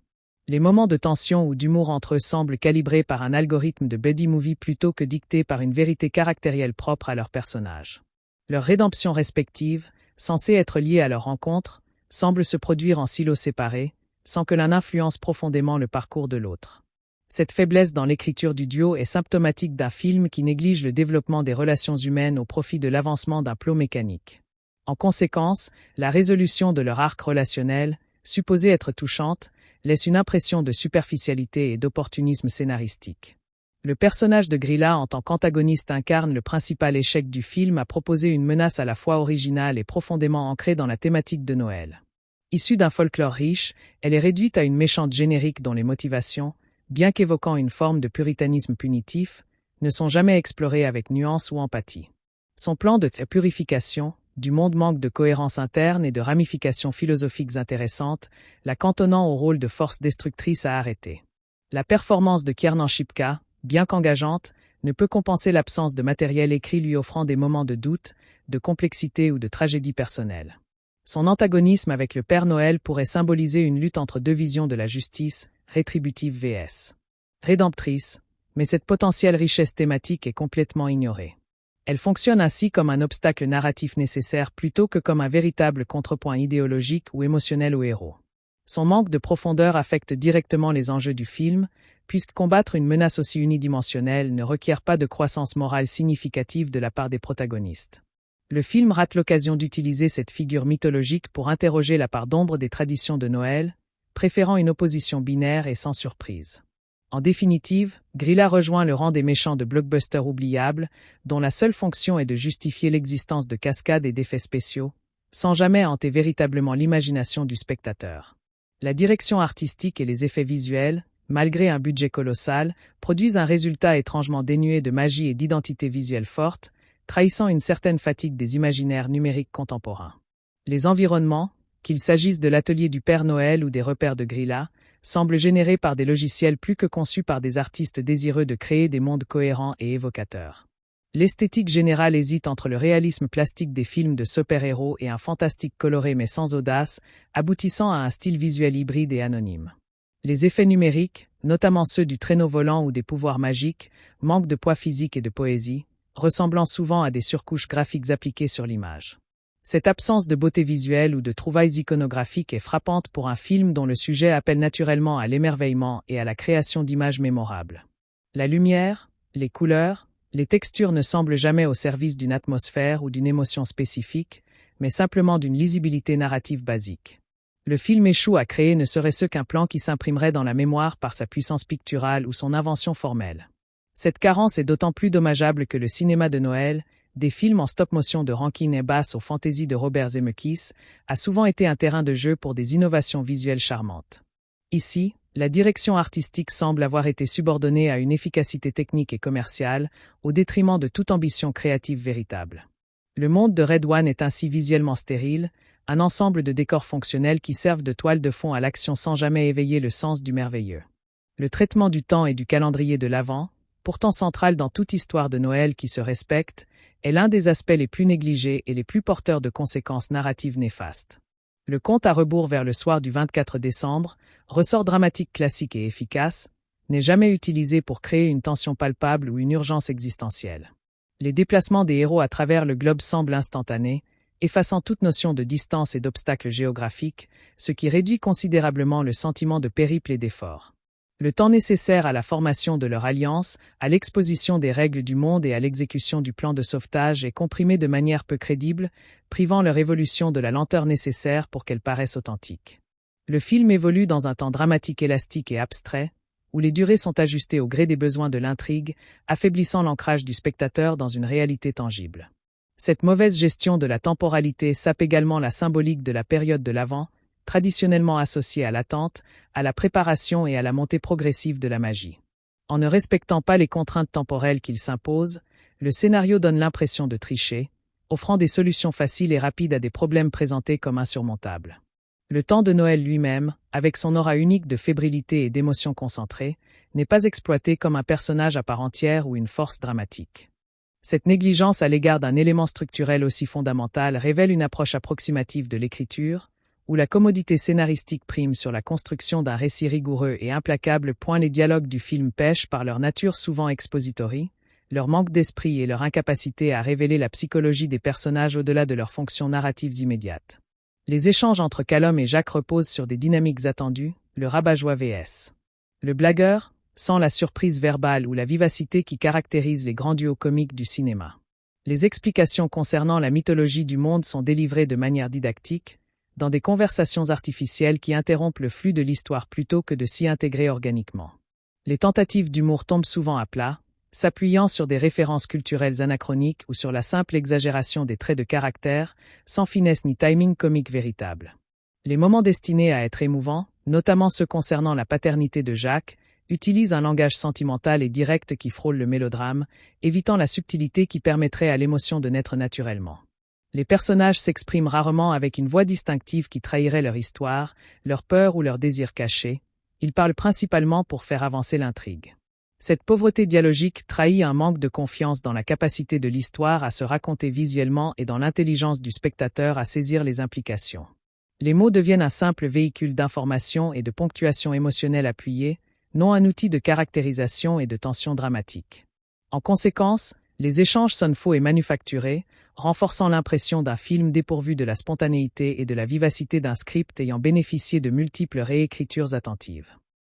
Les moments de tension ou d'humour entre eux semblent calibrés par un algorithme de buddy movie plutôt que dictés par une vérité caractérielle propre à leurs personnages. Leur rédemption respective, censée être liée à leur rencontre, semble se produire en silos séparés, sans que l'un influence profondément le parcours de l'autre. Cette faiblesse dans l'écriture du duo est symptomatique d'un film qui néglige le développement des relations humaines au profit de l'avancement d'un plot mécanique. En conséquence, la résolution de leur arc relationnel, supposée être touchante, laisse une impression de superficialité et d'opportunisme scénaristique. Le personnage de Grilla en tant qu'antagoniste incarne le principal échec du film à proposer une menace à la fois originale et profondément ancrée dans la thématique de Noël. Issue d'un folklore riche, elle est réduite à une méchante générique dont les motivations, bien qu'évoquant une forme de puritanisme punitif, ne sont jamais explorées avec nuance ou empathie. Son plan de purification du monde manque de cohérence interne et de ramifications philosophiques intéressantes, la cantonnant au rôle de force destructrice à arrêter. La performance de Kiernan Shipka, bien qu'engageante, ne peut compenser l'absence de matériel écrit lui offrant des moments de doute, de complexité ou de tragédie personnelle. Son antagonisme avec le Père Noël pourrait symboliser une lutte entre deux visions de la justice, rétributive vs. rédemptrice, mais cette potentielle richesse thématique est complètement ignorée. Elle fonctionne ainsi comme un obstacle narratif nécessaire plutôt que comme un véritable contrepoint idéologique ou émotionnel au héros. Son manque de profondeur affecte directement les enjeux du film, puisque combattre une menace aussi unidimensionnelle ne requiert pas de croissance morale significative de la part des protagonistes. Le film rate l'occasion d'utiliser cette figure mythologique pour interroger la part d'ombre des traditions de Noël, préférant une opposition binaire et sans surprise. En définitive, Grilla rejoint le rang des méchants de blockbusters oubliables, dont la seule fonction est de justifier l'existence de cascades et d'effets spéciaux, sans jamais hanter véritablement l'imagination du spectateur. La direction artistique et les effets visuels, malgré un budget colossal, produisent un résultat étrangement dénué de magie et d'identité visuelle forte, trahissant une certaine fatigue des imaginaires numériques contemporains. Les environnements, qu'il s'agisse de l'atelier du Père Noël ou des repères de Grilla, semblent générés par des logiciels plus que conçus par des artistes désireux de créer des mondes cohérents et évocateurs. L'esthétique générale hésite entre le réalisme plastique des films de super-héros et un fantastique coloré mais sans audace, aboutissant à un style visuel hybride et anonyme. Les effets numériques, notamment ceux du traîneau volant ou des pouvoirs magiques, manquent de poids physique et de poésie, ressemblant souvent à des surcouches graphiques appliquées sur l'image. Cette absence de beauté visuelle ou de trouvailles iconographiques est frappante pour un film dont le sujet appelle naturellement à l'émerveillement et à la création d'images mémorables. La lumière, les couleurs, les textures ne semblent jamais au service d'une atmosphère ou d'une émotion spécifique, mais simplement d'une lisibilité narrative basique. Le film échoue à créer ne serait-ce qu'un plan qui s'imprimerait dans la mémoire par sa puissance picturale ou son invention formelle. Cette carence est d'autant plus dommageable que le cinéma de Noël, des films en stop-motion de Rankin et Bass aux fantaisies de Robert Zemeckis, a souvent été un terrain de jeu pour des innovations visuelles charmantes. Ici, la direction artistique semble avoir été subordonnée à une efficacité technique et commerciale, au détriment de toute ambition créative véritable. Le monde de Red One est ainsi visuellement stérile, un ensemble de décors fonctionnels qui servent de toile de fond à l'action sans jamais éveiller le sens du merveilleux. Le traitement du temps et du calendrier de l'Avent, pourtant central dans toute histoire de Noël qui se respecte, est l'un des aspects les plus négligés et les plus porteurs de conséquences narratives néfastes. Le compte à rebours vers le soir du 24 décembre, ressort dramatique classique et efficace, n'est jamais utilisé pour créer une tension palpable ou une urgence existentielle. Les déplacements des héros à travers le globe semblent instantanés, effaçant toute notion de distance et d'obstacles géographiques, ce qui réduit considérablement le sentiment de périple et d'effort. Le temps nécessaire à la formation de leur alliance, à l'exposition des règles du monde et à l'exécution du plan de sauvetage est comprimé de manière peu crédible, privant leur évolution de la lenteur nécessaire pour qu'elle paraisse authentique. Le film évolue dans un temps dramatique élastique et abstrait, où les durées sont ajustées au gré des besoins de l'intrigue, affaiblissant l'ancrage du spectateur dans une réalité tangible. Cette mauvaise gestion de la temporalité sape également la symbolique de la période de l'Avent, traditionnellement associée à l'attente, à la préparation et à la montée progressive de la magie. En ne respectant pas les contraintes temporelles qu'il s'impose, le scénario donne l'impression de tricher, offrant des solutions faciles et rapides à des problèmes présentés comme insurmontables. Le temps de Noël lui-même, avec son aura unique de fébrilité et d'émotion concentrée, n'est pas exploité comme un personnage à part entière ou une force dramatique. Cette négligence à l'égard d'un élément structurel aussi fondamental révèle une approche approximative de l'écriture, où la commodité scénaristique prime sur la construction d'un récit rigoureux et implacable. Les dialogues du film pêchent par leur nature souvent expository, leur manque d'esprit et leur incapacité à révéler la psychologie des personnages au-delà de leurs fonctions narratives immédiates. Les échanges entre Callum et Jack reposent sur des dynamiques attendues, le rabat-joie vs. le blagueur, sans la surprise verbale ou la vivacité qui caractérise les grands duos comiques du cinéma. Les explications concernant la mythologie du monde sont délivrées de manière didactique, dans des conversations artificielles qui interrompent le flux de l'histoire plutôt que de s'y intégrer organiquement. Les tentatives d'humour tombent souvent à plat, s'appuyant sur des références culturelles anachroniques ou sur la simple exagération des traits de caractère, sans finesse ni timing comique véritable. Les moments destinés à être émouvants, notamment ceux concernant la paternité de Jack, utilisent un langage sentimental et direct qui frôle le mélodrame, évitant la subtilité qui permettrait à l'émotion de naître naturellement. Les personnages s'expriment rarement avec une voix distinctive qui trahirait leur histoire, leur peur ou leur désir caché. Ils parlent principalement pour faire avancer l'intrigue. Cette pauvreté dialogique trahit un manque de confiance dans la capacité de l'histoire à se raconter visuellement et dans l'intelligence du spectateur à saisir les implications. Les mots deviennent un simple véhicule d'information et de ponctuation émotionnelle appuyée, non un outil de caractérisation et de tension dramatique. En conséquence, les échanges sonnent faux et manufacturés, renforçant l'impression d'un film dépourvu de la spontanéité et de la vivacité d'un script ayant bénéficié de multiples réécritures attentives.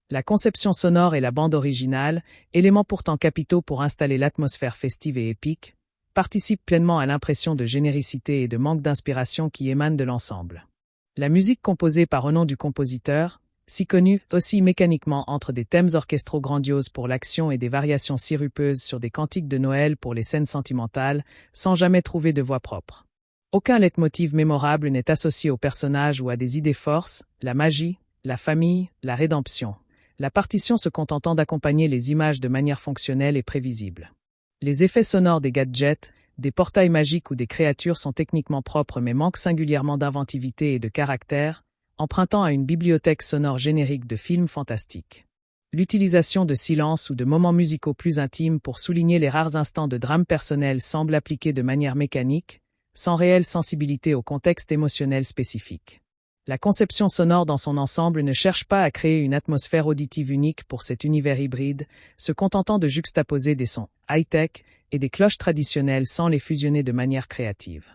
La conception sonore et la bande originale, éléments pourtant capitaux pour installer l'atmosphère festive et épique, participent pleinement à l'impression de généricité et de manque d'inspiration qui émane de l'ensemble. La musique composée par Renan du compositeur, si connue aussi mécaniquement entre des thèmes orchestraux grandioses pour l'action et des variations sirupeuses sur des cantiques de Noël pour les scènes sentimentales, sans jamais trouver de voix propre. Aucun leitmotiv mémorable n'est associé au personnage ou à des idées forces, la magie, la famille, la rédemption. La partition se contentant d'accompagner les images de manière fonctionnelle et prévisible. Les effets sonores des gadgets, des portails magiques ou des créatures sont techniquement propres mais manquent singulièrement d'inventivité et de caractère, empruntant à une bibliothèque sonore générique de films fantastiques. L'utilisation de silences ou de moments musicaux plus intimes pour souligner les rares instants de drame personnel semble appliquée de manière mécanique, sans réelle sensibilité au contexte émotionnel spécifique. La conception sonore dans son ensemble ne cherche pas à créer une atmosphère auditive unique pour cet univers hybride, se contentant de juxtaposer des sons high-tech et des cloches traditionnelles sans les fusionner de manière créative.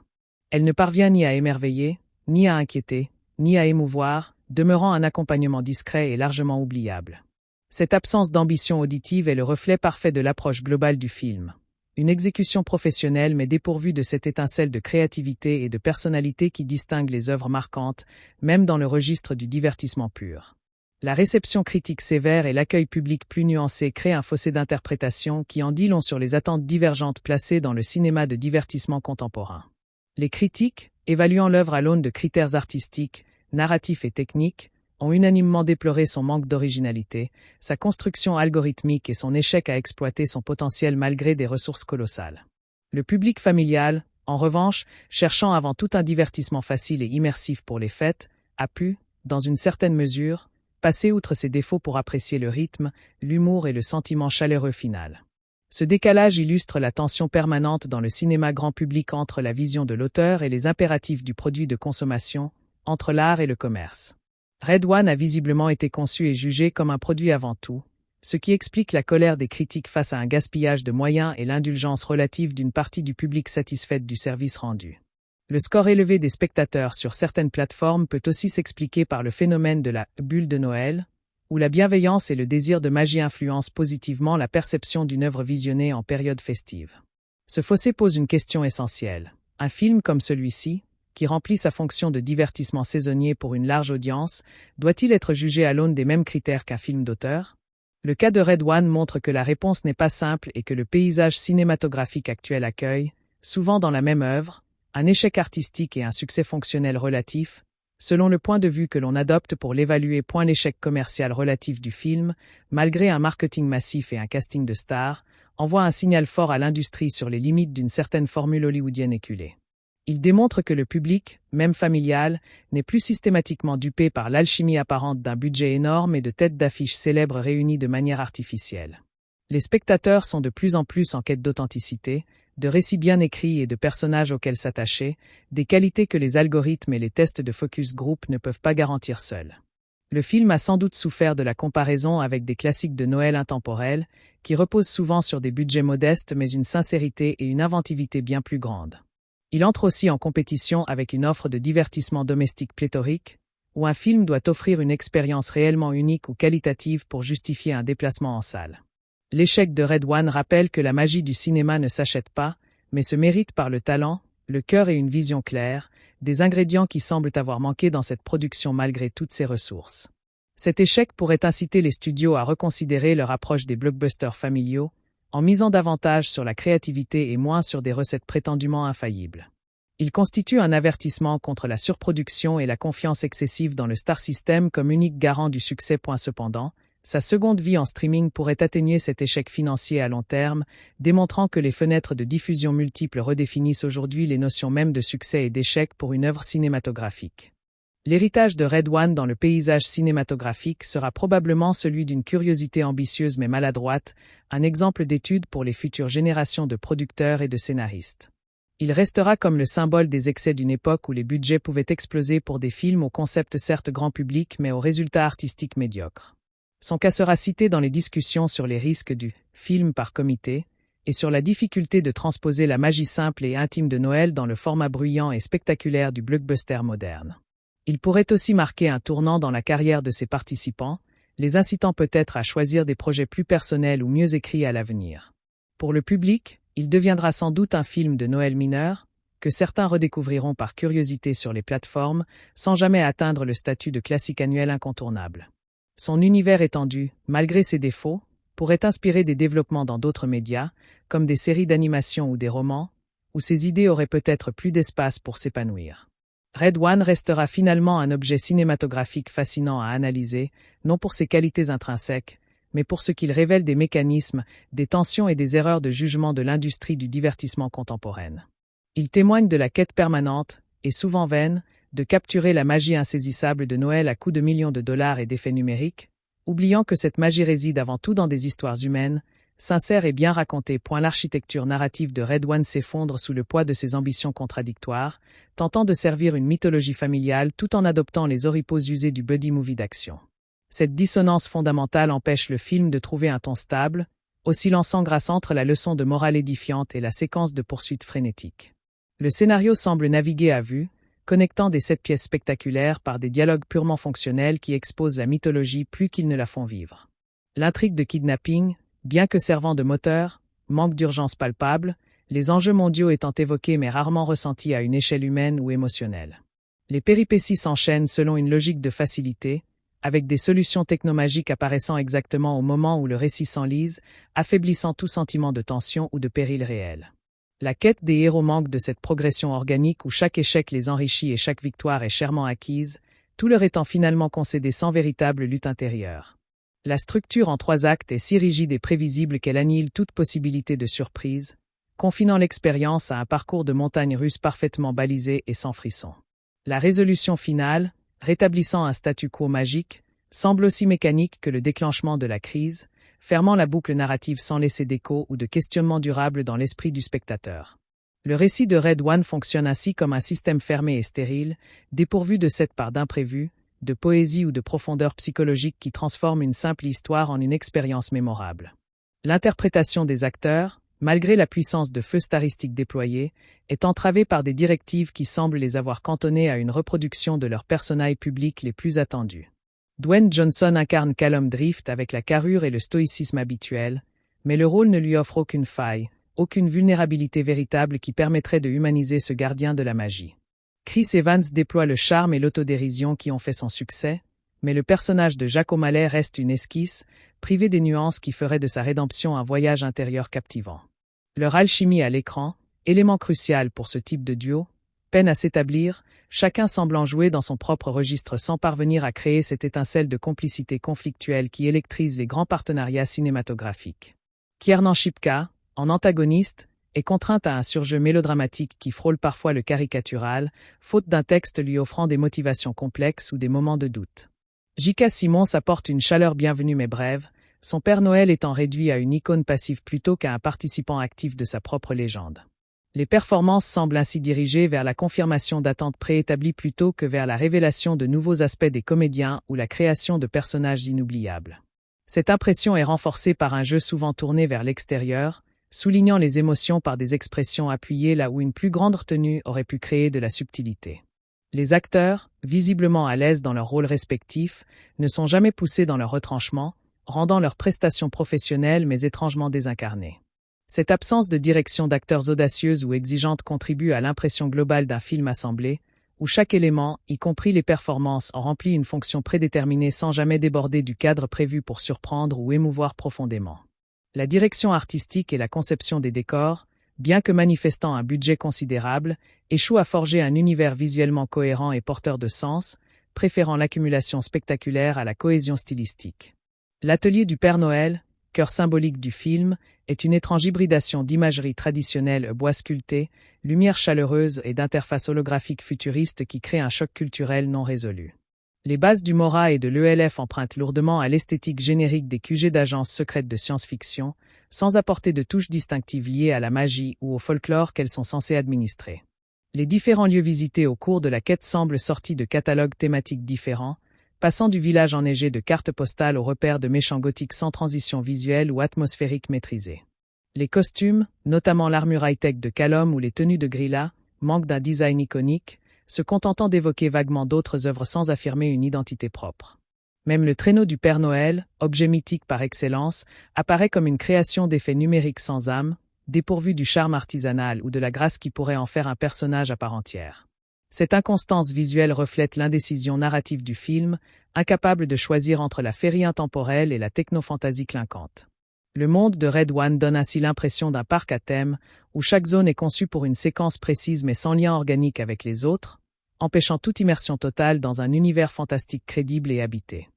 Elle ne parvient ni à émerveiller, ni à inquiéter, ni à émouvoir, demeurant un accompagnement discret et largement oubliable. Cette absence d'ambition auditive est le reflet parfait de l'approche globale du film. Une exécution professionnelle mais dépourvue de cette étincelle de créativité et de personnalité qui distingue les œuvres marquantes, même dans le registre du divertissement pur. La réception critique sévère et l'accueil public plus nuancé créent un fossé d'interprétation qui en dit long sur les attentes divergentes placées dans le cinéma de divertissement contemporain. Les critiques, évaluant l'œuvre à l'aune de critères artistiques, narratifs et techniques, ont unanimement déploré son manque d'originalité, sa construction algorithmique et son échec à exploiter son potentiel malgré des ressources colossales. Le public familial, en revanche, cherchant avant tout un divertissement facile et immersif pour les fêtes, a pu, dans une certaine mesure, passer outre ses défauts pour apprécier le rythme, l'humour et le sentiment chaleureux final. Ce décalage illustre la tension permanente dans le cinéma grand public entre la vision de l'auteur et les impératifs du produit de consommation, entre l'art et le commerce. Red One a visiblement été conçu et jugé comme un produit avant tout, ce qui explique la colère des critiques face à un gaspillage de moyens et l'indulgence relative d'une partie du public satisfaite du service rendu. Le score élevé des spectateurs sur certaines plateformes peut aussi s'expliquer par le phénomène de la « bulle de Noël », où la bienveillance et le désir de magie influencent positivement la perception d'une œuvre visionnée en période festive. Ce fossé pose une question essentielle. Un film comme celui-ci, qui remplit sa fonction de divertissement saisonnier pour une large audience, doit-il être jugé à l'aune des mêmes critères qu'un film d'auteur? Le cas de Red One montre que la réponse n'est pas simple et que le paysage cinématographique actuel accueille, souvent dans la même œuvre, un échec artistique et un succès fonctionnel relatif, selon le point de vue que l'on adopte pour l'évaluer. L'échec commercial relatif du film, malgré un marketing massif et un casting de stars, envoie un signal fort à l'industrie sur les limites d'une certaine formule hollywoodienne éculée. Il démontre que le public, même familial, n'est plus systématiquement dupé par l'alchimie apparente d'un budget énorme et de têtes d'affiches célèbres réunies de manière artificielle. Les spectateurs sont de plus en plus en quête d'authenticité, de récits bien écrits et de personnages auxquels s'attacher, des qualités que les algorithmes et les tests de focus group ne peuvent pas garantir seuls. Le film a sans doute souffert de la comparaison avec des classiques de Noël intemporels, qui reposent souvent sur des budgets modestes mais une sincérité et une inventivité bien plus grandes. Il entre aussi en compétition avec une offre de divertissement domestique pléthorique, où un film doit offrir une expérience réellement unique ou qualitative pour justifier un déplacement en salle. L'échec de Red One rappelle que la magie du cinéma ne s'achète pas, mais se mérite par le talent, le cœur et une vision claire, des ingrédients qui semblent avoir manqué dans cette production malgré toutes ses ressources. Cet échec pourrait inciter les studios à reconsidérer leur approche des blockbusters familiaux, en misant davantage sur la créativité et moins sur des recettes prétendument infaillibles. Il constitue un avertissement contre la surproduction et la confiance excessive dans le star system comme unique garant du succès. Cependant, sa seconde vie en streaming pourrait atténuer cet échec financier à long terme, démontrant que les fenêtres de diffusion multiples redéfinissent aujourd'hui les notions mêmes de succès et d'échec pour une œuvre cinématographique. L'héritage de Red One dans le paysage cinématographique sera probablement celui d'une curiosité ambitieuse mais maladroite, un exemple d'étude pour les futures générations de producteurs et de scénaristes. Il restera comme le symbole des excès d'une époque où les budgets pouvaient exploser pour des films au concept certes grand public mais aux résultats artistiques médiocres. Son cas sera cité dans les discussions sur les risques du « film par comité » et sur la difficulté de transposer la magie simple et intime de Noël dans le format bruyant et spectaculaire du blockbuster moderne. Il pourrait aussi marquer un tournant dans la carrière de ses participants, les incitant peut-être à choisir des projets plus personnels ou mieux écrits à l'avenir. Pour le public, il deviendra sans doute un film de Noël mineur, que certains redécouvriront par curiosité sur les plateformes, sans jamais atteindre le statut de classique annuel incontournable. Son univers étendu, malgré ses défauts, pourrait inspirer des développements dans d'autres médias, comme des séries d'animation ou des romans, où ses idées auraient peut-être plus d'espace pour s'épanouir. Red One restera finalement un objet cinématographique fascinant à analyser, non pour ses qualités intrinsèques, mais pour ce qu'il révèle des mécanismes, des tensions et des erreurs de jugement de l'industrie du divertissement contemporaine. Il témoigne de la quête permanente, et souvent vaine, de capturer la magie insaisissable de Noël à coups de millions de dollars et d'effets numériques, oubliant que cette magie réside avant tout dans des histoires humaines, sincères et bien racontées. L'architecture narrative de Red One s'effondre sous le poids de ses ambitions contradictoires, tentant de servir une mythologie familiale tout en adoptant les oripeaux usés du buddy movie d'action. Cette dissonance fondamentale empêche le film de trouver un ton stable, oscillant sans grâce entre la leçon de morale édifiante et la séquence de poursuites frénétiques. Le scénario semble naviguer à vue, connectant des 7 pièces spectaculaires par des dialogues purement fonctionnels qui exposent la mythologie plus qu'ils ne la font vivre. L'intrigue de kidnapping, bien que servant de moteur, manque d'urgence palpable, les enjeux mondiaux étant évoqués mais rarement ressentis à une échelle humaine ou émotionnelle. Les péripéties s'enchaînent selon une logique de facilité, avec des solutions technomagiques apparaissant exactement au moment où le récit s'enlise, affaiblissant tout sentiment de tension ou de péril réel. La quête des héros manque de cette progression organique où chaque échec les enrichit et chaque victoire est chèrement acquise, tout leur étant finalement concédé sans véritable lutte intérieure. La structure en 3 actes est si rigide et prévisible qu'elle annihile toute possibilité de surprise, confinant l'expérience à un parcours de montagnes russes parfaitement balisé et sans frisson. La résolution finale, rétablissant un statu quo magique, semble aussi mécanique que le déclenchement de la crise, fermant la boucle narrative sans laisser d'écho ou de questionnement durable dans l'esprit du spectateur. Le récit de Red One fonctionne ainsi comme un système fermé et stérile, dépourvu de cette part d'imprévu, de poésie ou de profondeur psychologique qui transforme une simple histoire en une expérience mémorable. L'interprétation des acteurs, malgré la puissance de feu staristique déployée, est entravée par des directives qui semblent les avoir cantonnés à une reproduction de leurs personnages publics les plus attendus. Dwayne Johnson incarne Callum Drift avec la carrure et le stoïcisme habituels, mais le rôle ne lui offre aucune faille, aucune vulnérabilité véritable qui permettrait de humaniser ce gardien de la magie. Chris Evans déploie le charme et l'autodérision qui ont fait son succès, mais le personnage de Jack O'Malley reste une esquisse, privé des nuances qui feraient de sa rédemption un voyage intérieur captivant. Leur alchimie à l'écran, élément crucial pour ce type de duo, peine à s'établir, chacun semblant jouer dans son propre registre sans parvenir à créer cette étincelle de complicité conflictuelle qui électrise les grands partenariats cinématographiques. Kiernan Shipka, en antagoniste, est contrainte à un surjeu mélodramatique qui frôle parfois le caricatural, faute d'un texte lui offrant des motivations complexes ou des moments de doute. J.K. Simmons apporte une chaleur bienvenue mais brève, son Père Noël étant réduit à une icône passive plutôt qu'à un participant actif de sa propre légende. Les performances semblent ainsi dirigées vers la confirmation d'attentes préétablies plutôt que vers la révélation de nouveaux aspects des comédiens ou la création de personnages inoubliables. Cette impression est renforcée par un jeu souvent tourné vers l'extérieur, soulignant les émotions par des expressions appuyées là où une plus grande retenue aurait pu créer de la subtilité. Les acteurs, visiblement à l'aise dans leurs rôles respectifs, ne sont jamais poussés dans leur retranchement, rendant leurs prestations professionnelles mais étrangement désincarnées. Cette absence de direction d'acteurs audacieuse ou exigeante contribue à l'impression globale d'un film assemblé, où chaque élément, y compris les performances, en remplit une fonction prédéterminée sans jamais déborder du cadre prévu pour surprendre ou émouvoir profondément. La direction artistique et la conception des décors, bien que manifestant un budget considérable, échouent à forger un univers visuellement cohérent et porteur de sens, préférant l'accumulation spectaculaire à la cohésion stylistique. L'atelier du Père Noël, cœur symbolique du film, est une étrange hybridation d'imagerie traditionnelle bois sculpté, lumière chaleureuse et d'interface holographique futuriste qui crée un choc culturel non résolu. Les bases du Mora et de l'ELF empruntent lourdement à l'esthétique générique des QG d'agences secrètes de science-fiction, sans apporter de touches distinctives liées à la magie ou au folklore qu'elles sont censées administrer. Les différents lieux visités au cours de la quête semblent sortis de catalogues thématiques différents, passant du village enneigé de cartes postales aux repères de méchants gothiques sans transition visuelle ou atmosphérique maîtrisée. Les costumes, notamment l'armure high-tech de Callum ou les tenues de Grilla, manquent d'un design iconique, se contentant d'évoquer vaguement d'autres œuvres sans affirmer une identité propre. Même le traîneau du Père Noël, objet mythique par excellence, apparaît comme une création d'effets numériques sans âme, dépourvu du charme artisanal ou de la grâce qui pourrait en faire un personnage à part entière. Cette inconstance visuelle reflète l'indécision narrative du film, incapable de choisir entre la féerie intemporelle et la technofantasie clinquante. Le monde de Red One donne ainsi l'impression d'un parc à thème, où chaque zone est conçue pour une séquence précise mais sans lien organique avec les autres, empêchant toute immersion totale dans un univers fantastique crédible et habité.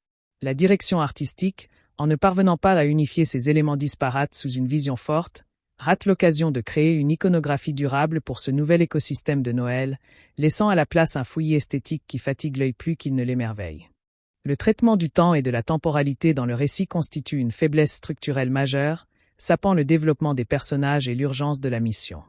La direction artistique, en ne parvenant pas à unifier ces éléments disparates sous une vision forte, rate l'occasion de créer une iconographie durable pour ce nouvel écosystème de Noël, laissant à la place un fouillis esthétique qui fatigue l'œil plus qu'il ne l'émerveille. Le traitement du temps et de la temporalité dans le récit constitue une faiblesse structurelle majeure, sapant le développement des personnages et l'urgence de la mission.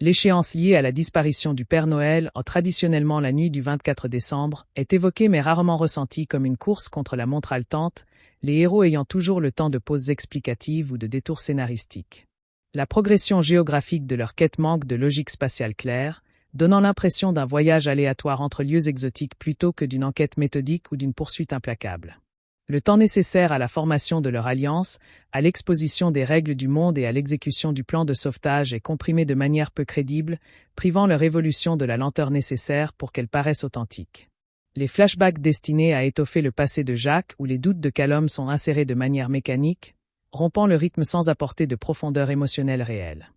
L'échéance liée à la disparition du Père Noël, traditionnellement la nuit du 24 décembre, est évoquée mais rarement ressentie comme une course contre la montre haletante, les héros ayant toujours le temps de pauses explicatives ou de détours scénaristiques. La progression géographique de leur quête manque de logique spatiale claire, donnant l'impression d'un voyage aléatoire entre lieux exotiques plutôt que d'une enquête méthodique ou d'une poursuite implacable. Le temps nécessaire à la formation de leur alliance, à l'exposition des règles du monde et à l'exécution du plan de sauvetage est comprimé de manière peu crédible, privant leur évolution de la lenteur nécessaire pour qu'elle paraisse authentique. Les flashbacks destinés à étoffer le passé de Jacques ou les doutes de Callum sont insérés de manière mécanique, rompant le rythme sans apporter de profondeur émotionnelle réelle.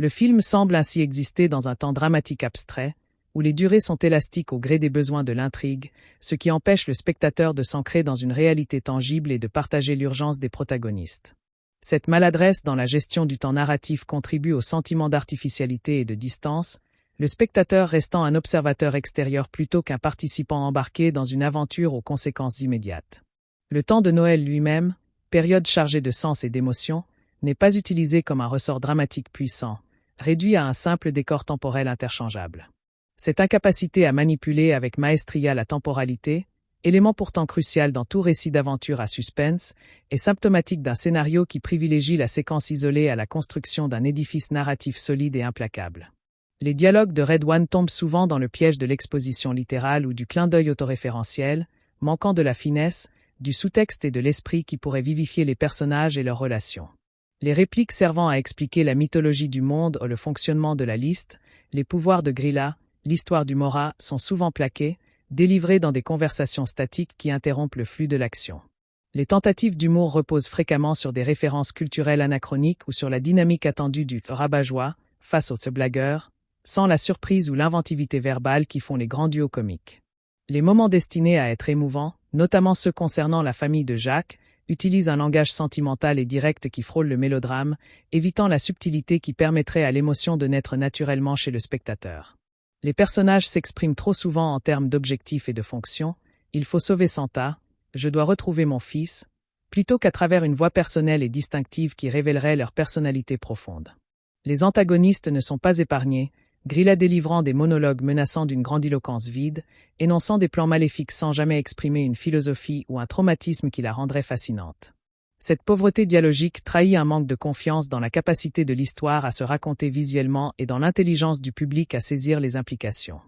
Le film semble ainsi exister dans un temps dramatique abstrait, où les durées sont élastiques au gré des besoins de l'intrigue, ce qui empêche le spectateur de s'ancrer dans une réalité tangible et de partager l'urgence des protagonistes. Cette maladresse dans la gestion du temps narratif contribue au sentiment d'artificialité et de distance, le spectateur restant un observateur extérieur plutôt qu'un participant embarqué dans une aventure aux conséquences immédiates. Le temps de Noël lui-même, période chargée de sens et d'émotions, n'est pas utilisé comme un ressort dramatique puissant, réduit à un simple décor temporel interchangeable. Cette incapacité à manipuler avec maestria la temporalité, élément pourtant crucial dans tout récit d'aventure à suspense, est symptomatique d'un scénario qui privilégie la séquence isolée à la construction d'un édifice narratif solide et implacable. Les dialogues de Red One tombent souvent dans le piège de l'exposition littérale ou du clin d'œil autoréférentiel, manquant de la finesse, du sous-texte et de l'esprit qui pourrait vivifier les personnages et leurs relations. Les répliques servant à expliquer la mythologie du monde ou le fonctionnement de la liste, les pouvoirs de Grilla, l'histoire du Mora sont souvent plaquées, délivrées dans des conversations statiques qui interrompent le flux de l'action. Les tentatives d'humour reposent fréquemment sur des références culturelles anachroniques ou sur la dynamique attendue du rabat-joie face aux blagueurs, sans la surprise ou l'inventivité verbale qui font les grands duos comiques. Les moments destinés à être émouvants, notamment ceux concernant la famille de Jacques, utilisent un langage sentimental et direct qui frôle le mélodrame, évitant la subtilité qui permettrait à l'émotion de naître naturellement chez le spectateur. Les personnages s'expriment trop souvent en termes d'objectifs et de fonctions, il faut sauver Santa, je dois retrouver mon fils, plutôt qu'à travers une voix personnelle et distinctive qui révélerait leur personnalité profonde. Les antagonistes ne sont pas épargnés, Grilla délivrant des monologues menaçants d'une grandiloquence vide, énonçant des plans maléfiques sans jamais exprimer une philosophie ou un traumatisme qui la rendrait fascinante. Cette pauvreté dialogique trahit un manque de confiance dans la capacité de l'histoire à se raconter visuellement et dans l'intelligence du public à saisir les implications.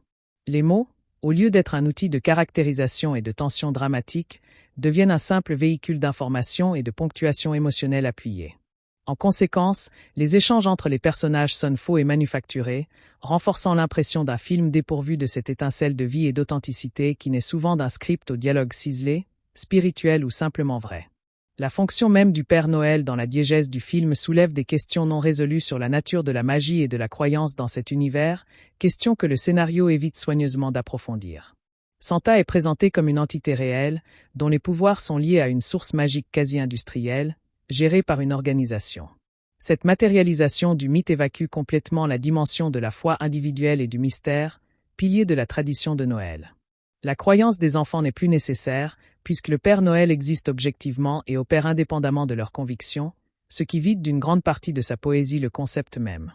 Les mots, au lieu d'être un outil de caractérisation et de tension dramatique, deviennent un simple véhicule d'information et de ponctuation émotionnelle appuyée. En conséquence, les échanges entre les personnages sonnent faux et manufacturés, renforçant l'impression d'un film dépourvu de cette étincelle de vie et d'authenticité qui naît souvent d'un script au dialogue ciselé, spirituel ou simplement vrai. La fonction même du Père Noël dans la diégèse du film soulève des questions non résolues sur la nature de la magie et de la croyance dans cet univers, questions que le scénario évite soigneusement d'approfondir. Santa est présenté comme une entité réelle, dont les pouvoirs sont liés à une source magique quasi-industrielle, gérée par une organisation. Cette matérialisation du mythe évacue complètement la dimension de la foi individuelle et du mystère, pilier de la tradition de Noël. La croyance des enfants n'est plus nécessaire, puisque le Père Noël existe objectivement et opère indépendamment de leurs convictions, ce qui vide d'une grande partie de sa poésie le concept même.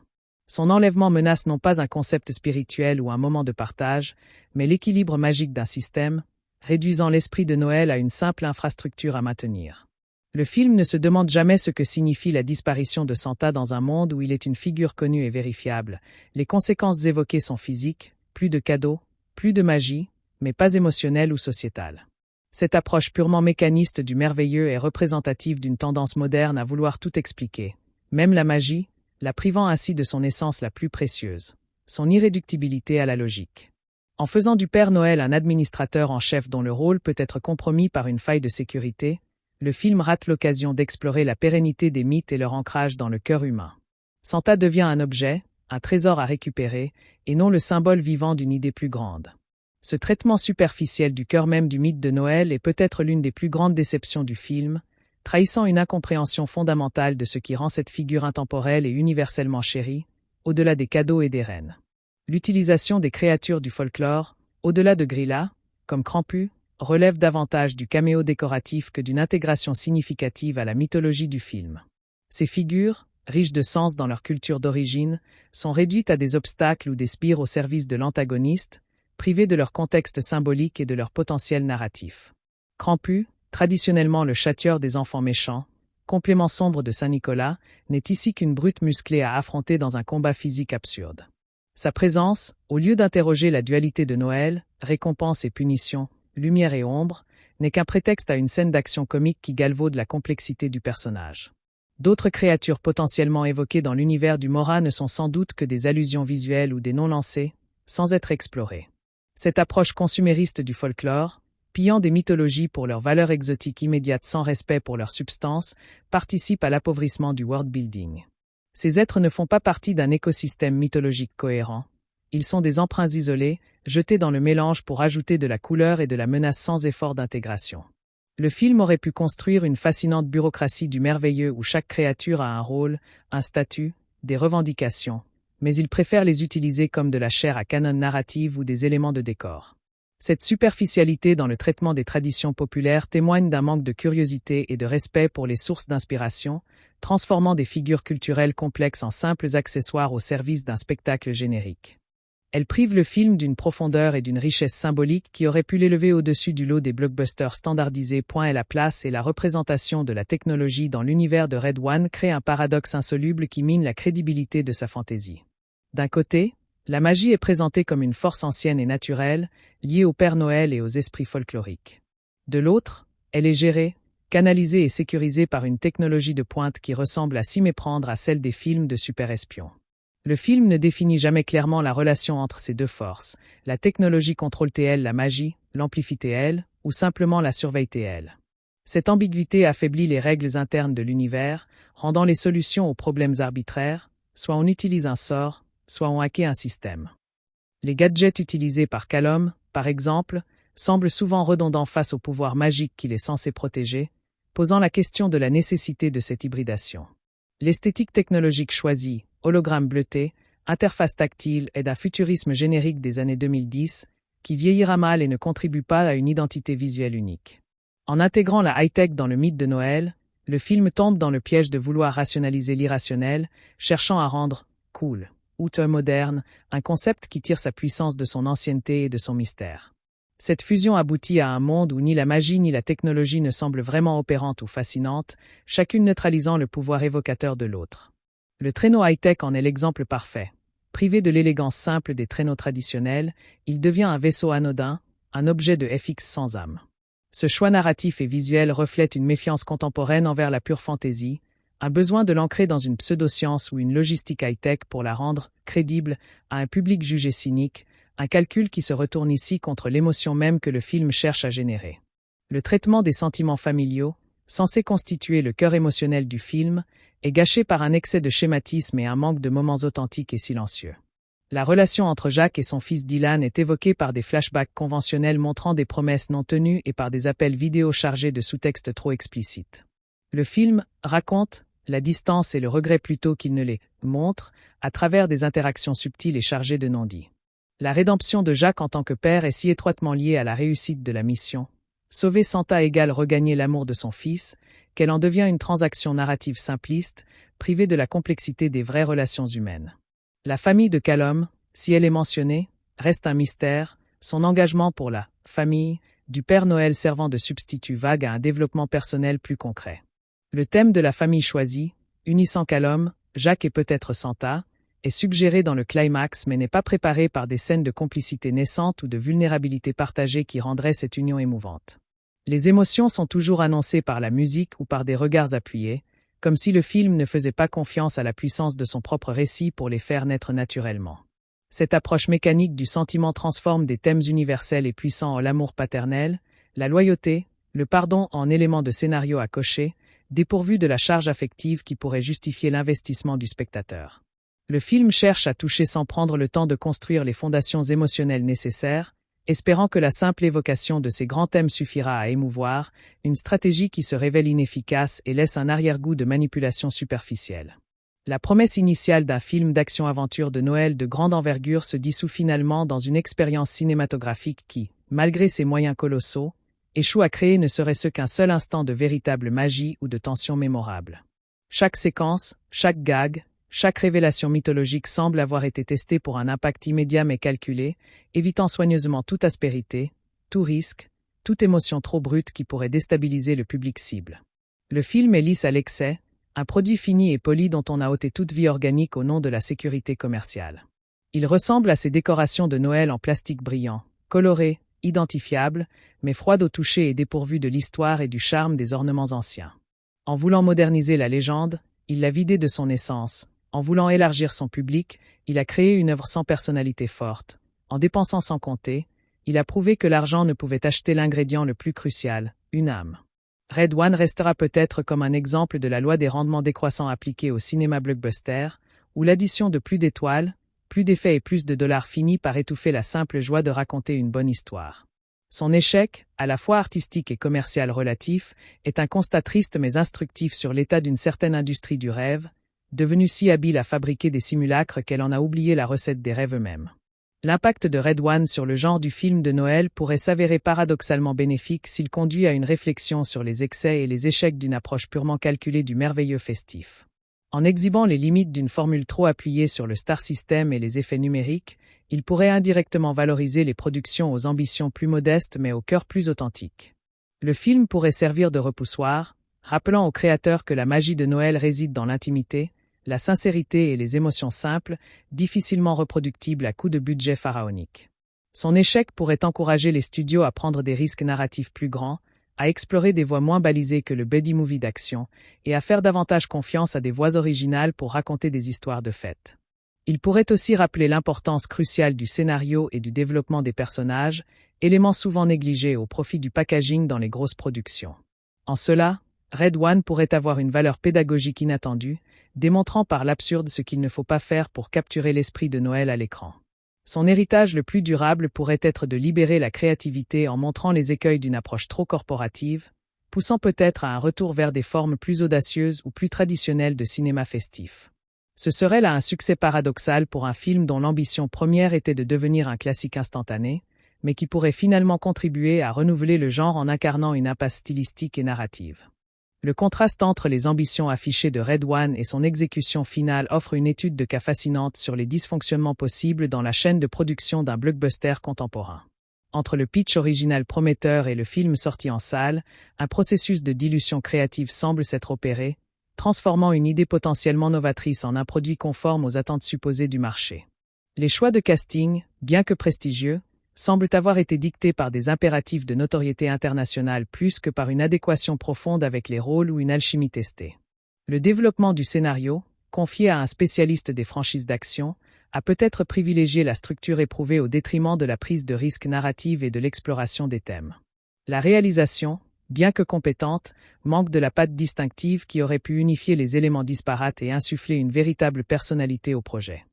Son enlèvement menace non pas un concept spirituel ou un moment de partage, mais l'équilibre magique d'un système, réduisant l'esprit de Noël à une simple infrastructure à maintenir. Le film ne se demande jamais ce que signifie la disparition de Santa dans un monde où il est une figure connue et vérifiable. Les conséquences évoquées sont physiques, plus de cadeaux, plus de magie, mais pas émotionnelle ou sociétale. Cette approche purement mécaniste du merveilleux est représentative d'une tendance moderne à vouloir tout expliquer, même la magie, la privant ainsi de son essence la plus précieuse, son irréductibilité à la logique. En faisant du Père Noël un administrateur en chef dont le rôle peut être compromis par une faille de sécurité, le film rate l'occasion d'explorer la pérennité des mythes et leur ancrage dans le cœur humain. Santa devient un objet, un trésor à récupérer, et non le symbole vivant d'une idée plus grande. Ce traitement superficiel du cœur même du mythe de Noël est peut-être l'une des plus grandes déceptions du film, trahissant une incompréhension fondamentale de ce qui rend cette figure intemporelle et universellement chérie, au-delà des cadeaux et des reines. L'utilisation des créatures du folklore, au-delà de Grilla, comme Krampus, relève davantage du caméo décoratif que d'une intégration significative à la mythologie du film. Ces figures, riches de sens dans leur culture d'origine, sont réduites à des obstacles ou des sbires au service de l'antagoniste, privées de leur contexte symbolique et de leur potentiel narratif. Krampus, traditionnellement le châtieur des enfants méchants, complément sombre de Saint-Nicolas, n'est ici qu'une brute musclée à affronter dans un combat physique absurde. Sa présence, au lieu d'interroger la dualité de Noël, récompense et punition, lumière et ombre, n'est qu'un prétexte à une scène d'action comique qui galvaude la complexité du personnage. D'autres créatures potentiellement évoquées dans l'univers du Mora ne sont sans doute que des allusions visuelles ou des noms lancés, sans être explorés. Cette approche consumériste du folklore, pillant des mythologies pour leur valeur exotique immédiate sans respect pour leur substance, participe à l'appauvrissement du world-building. Ces êtres ne font pas partie d'un écosystème mythologique cohérent. Ils sont des emprunts isolés, jetés dans le mélange pour ajouter de la couleur et de la menace sans effort d'intégration. Le film aurait pu construire une fascinante bureaucratie du merveilleux où chaque créature a un rôle, un statut, des revendications, mais il préfère les utiliser comme de la chair à canon narrative ou des éléments de décor. Cette superficialité dans le traitement des traditions populaires témoigne d'un manque de curiosité et de respect pour les sources d'inspiration, transformant des figures culturelles complexes en simples accessoires au service d'un spectacle générique. Elle prive le film d'une profondeur et d'une richesse symbolique qui aurait pu l'élever au-dessus du lot des blockbusters standardisés. La place et la représentation de la technologie dans l'univers de Red One crée un paradoxe insoluble qui mine la crédibilité de sa fantaisie. D'un côté, la magie est présentée comme une force ancienne et naturelle, liée au Père Noël et aux esprits folkloriques. De l'autre, elle est gérée, canalisée et sécurisée par une technologie de pointe qui ressemble à s'y méprendre à celle des films de super-espions. Le film ne définit jamais clairement la relation entre ces deux forces. La technologie contrôle-t-elle la magie, l'amplifie-t-elle, ou simplement la surveille-t-elle? Cette ambiguïté affaiblit les règles internes de l'univers, rendant les solutions aux problèmes arbitraires, soit on utilise un sort, soit on hackait un système. Les gadgets utilisés par Callum, par exemple, semblent souvent redondants face au pouvoir magique qu'il est censé protéger, posant la question de la nécessité de cette hybridation. L'esthétique technologique choisie, hologramme bleuté, interface tactile est d'un futurisme générique des années 2010, qui vieillira mal et ne contribue pas à une identité visuelle unique. En intégrant la high-tech dans le mythe de Noël, le film tombe dans le piège de vouloir rationaliser l'irrationnel, cherchant à rendre « cool » ou « moderne » un concept qui tire sa puissance de son ancienneté et de son mystère. Cette fusion aboutit à un monde où ni la magie ni la technologie ne semblent vraiment opérantes ou fascinantes, chacune neutralisant le pouvoir évocateur de l'autre. Le traîneau high-tech en est l'exemple parfait. Privé de l'élégance simple des traîneaux traditionnels, il devient un vaisseau anodin, un objet de FX sans âme. Ce choix narratif et visuel reflète une méfiance contemporaine envers la pure fantaisie, un besoin de l'ancrer dans une pseudo-science ou une logistique high-tech pour la rendre crédible à un public jugé cynique, un calcul qui se retourne ici contre l'émotion même que le film cherche à générer. Le traitement des sentiments familiaux, censé constituer le cœur émotionnel du film, est gâché par un excès de schématisme et un manque de moments authentiques et silencieux. La relation entre Jack et son fils Dylan est évoquée par des flashbacks conventionnels montrant des promesses non tenues et par des appels vidéo chargés de sous-textes trop explicites. Le film raconte la distance et le regret plutôt qu'il ne les montre, à travers des interactions subtiles et chargées de non-dits. La rédemption de Jack en tant que père est si étroitement liée à la réussite de la mission. Sauver Santa égale regagner l'amour de son fils, qu'elle en devient une transaction narrative simpliste, privée de la complexité des vraies relations humaines. La famille de Callum, si elle est mentionnée, reste un mystère, son engagement pour la famille du Père Noël servant de substitut vague à un développement personnel plus concret. Le thème de la famille choisie, unissant Callum, Jack et peut-être Santa, est suggéré dans le climax mais n'est pas préparé par des scènes de complicité naissante ou de vulnérabilité partagée qui rendraient cette union émouvante. Les émotions sont toujours annoncées par la musique ou par des regards appuyés, comme si le film ne faisait pas confiance à la puissance de son propre récit pour les faire naître naturellement. Cette approche mécanique du sentiment transforme des thèmes universels et puissants en l'amour paternel, la loyauté, le pardon en élément de scénario à cocher, dépourvu de la charge affective qui pourrait justifier l'investissement du spectateur. Le film cherche à toucher sans prendre le temps de construire les fondations émotionnelles nécessaires, espérant que la simple évocation de ces grands thèmes suffira à émouvoir, une stratégie qui se révèle inefficace et laisse un arrière-goût de manipulation superficielle. La promesse initiale d'un film d'action-aventure de Noël de grande envergure se dissout finalement dans une expérience cinématographique qui, malgré ses moyens colossaux, échoue à créer ne serait-ce qu'un seul instant de véritable magie ou de tension mémorable. Chaque séquence, chaque gag, chaque révélation mythologique semble avoir été testée pour un impact immédiat mais calculé, évitant soigneusement toute aspérité, tout risque, toute émotion trop brute qui pourrait déstabiliser le public cible. Le film est lisse à l'excès, un produit fini et poli dont on a ôté toute vie organique au nom de la sécurité commerciale. Il ressemble à ces décorations de Noël en plastique brillant, colorées, identifiables, mais froides au toucher et dépourvues de l'histoire et du charme des ornements anciens. En voulant moderniser la légende, il l'a vidée de son essence. En voulant élargir son public, il a créé une œuvre sans personnalité forte. En dépensant sans compter, il a prouvé que l'argent ne pouvait acheter l'ingrédient le plus crucial, une âme. Red One restera peut-être comme un exemple de la loi des rendements décroissants appliquée au cinéma blockbuster, où l'addition de plus d'étoiles, plus d'effets et plus de dollars finit par étouffer la simple joie de raconter une bonne histoire. Son échec, à la fois artistique et commercial relatif, est un constat triste mais instructif sur l'état d'une certaine industrie du rêve, devenue si habile à fabriquer des simulacres qu'elle en a oublié la recette des rêves eux-mêmes. L'impact de Red One sur le genre du film de Noël pourrait s'avérer paradoxalement bénéfique s'il conduit à une réflexion sur les excès et les échecs d'une approche purement calculée du merveilleux festif. En exhibant les limites d'une formule trop appuyée sur le star system et les effets numériques, il pourrait indirectement valoriser les productions aux ambitions plus modestes mais au cœur plus authentique. Le film pourrait servir de repoussoir, rappelant aux créateurs que la magie de Noël réside dans l'intimité, la sincérité et les émotions simples, difficilement reproductibles à coups de budget pharaonique. Son échec pourrait encourager les studios à prendre des risques narratifs plus grands, à explorer des voies moins balisées que le buddy movie d'action, et à faire davantage confiance à des voies originales pour raconter des histoires de fête. Il pourrait aussi rappeler l'importance cruciale du scénario et du développement des personnages, éléments souvent négligés au profit du packaging dans les grosses productions. En cela, Red One pourrait avoir une valeur pédagogique inattendue, démontrant par l'absurde ce qu'il ne faut pas faire pour capturer l'esprit de Noël à l'écran. Son héritage le plus durable pourrait être de libérer la créativité en montrant les écueils d'une approche trop corporative, poussant peut-être à un retour vers des formes plus audacieuses ou plus traditionnelles de cinéma festif. Ce serait là un succès paradoxal pour un film dont l'ambition première était de devenir un classique instantané, mais qui pourrait finalement contribuer à renouveler le genre en incarnant une impasse stylistique et narrative. Le contraste entre les ambitions affichées de Red One et son exécution finale offre une étude de cas fascinante sur les dysfonctionnements possibles dans la chaîne de production d'un blockbuster contemporain. Entre le pitch original prometteur et le film sorti en salle, un processus de dilution créative semble s'être opéré, transformant une idée potentiellement novatrice en un produit conforme aux attentes supposées du marché. Les choix de casting, bien que prestigieux, semblent avoir été dictés par des impératifs de notoriété internationale plus que par une adéquation profonde avec les rôles ou une alchimie testée. Le développement du scénario, confié à un spécialiste des franchises d'action, a peut-être privilégié la structure éprouvée au détriment de la prise de risque narrative et de l'exploration des thèmes. La réalisation, bien que compétente, manque de la patte distinctive qui aurait pu unifier les éléments disparates et insuffler une véritable personnalité au projet.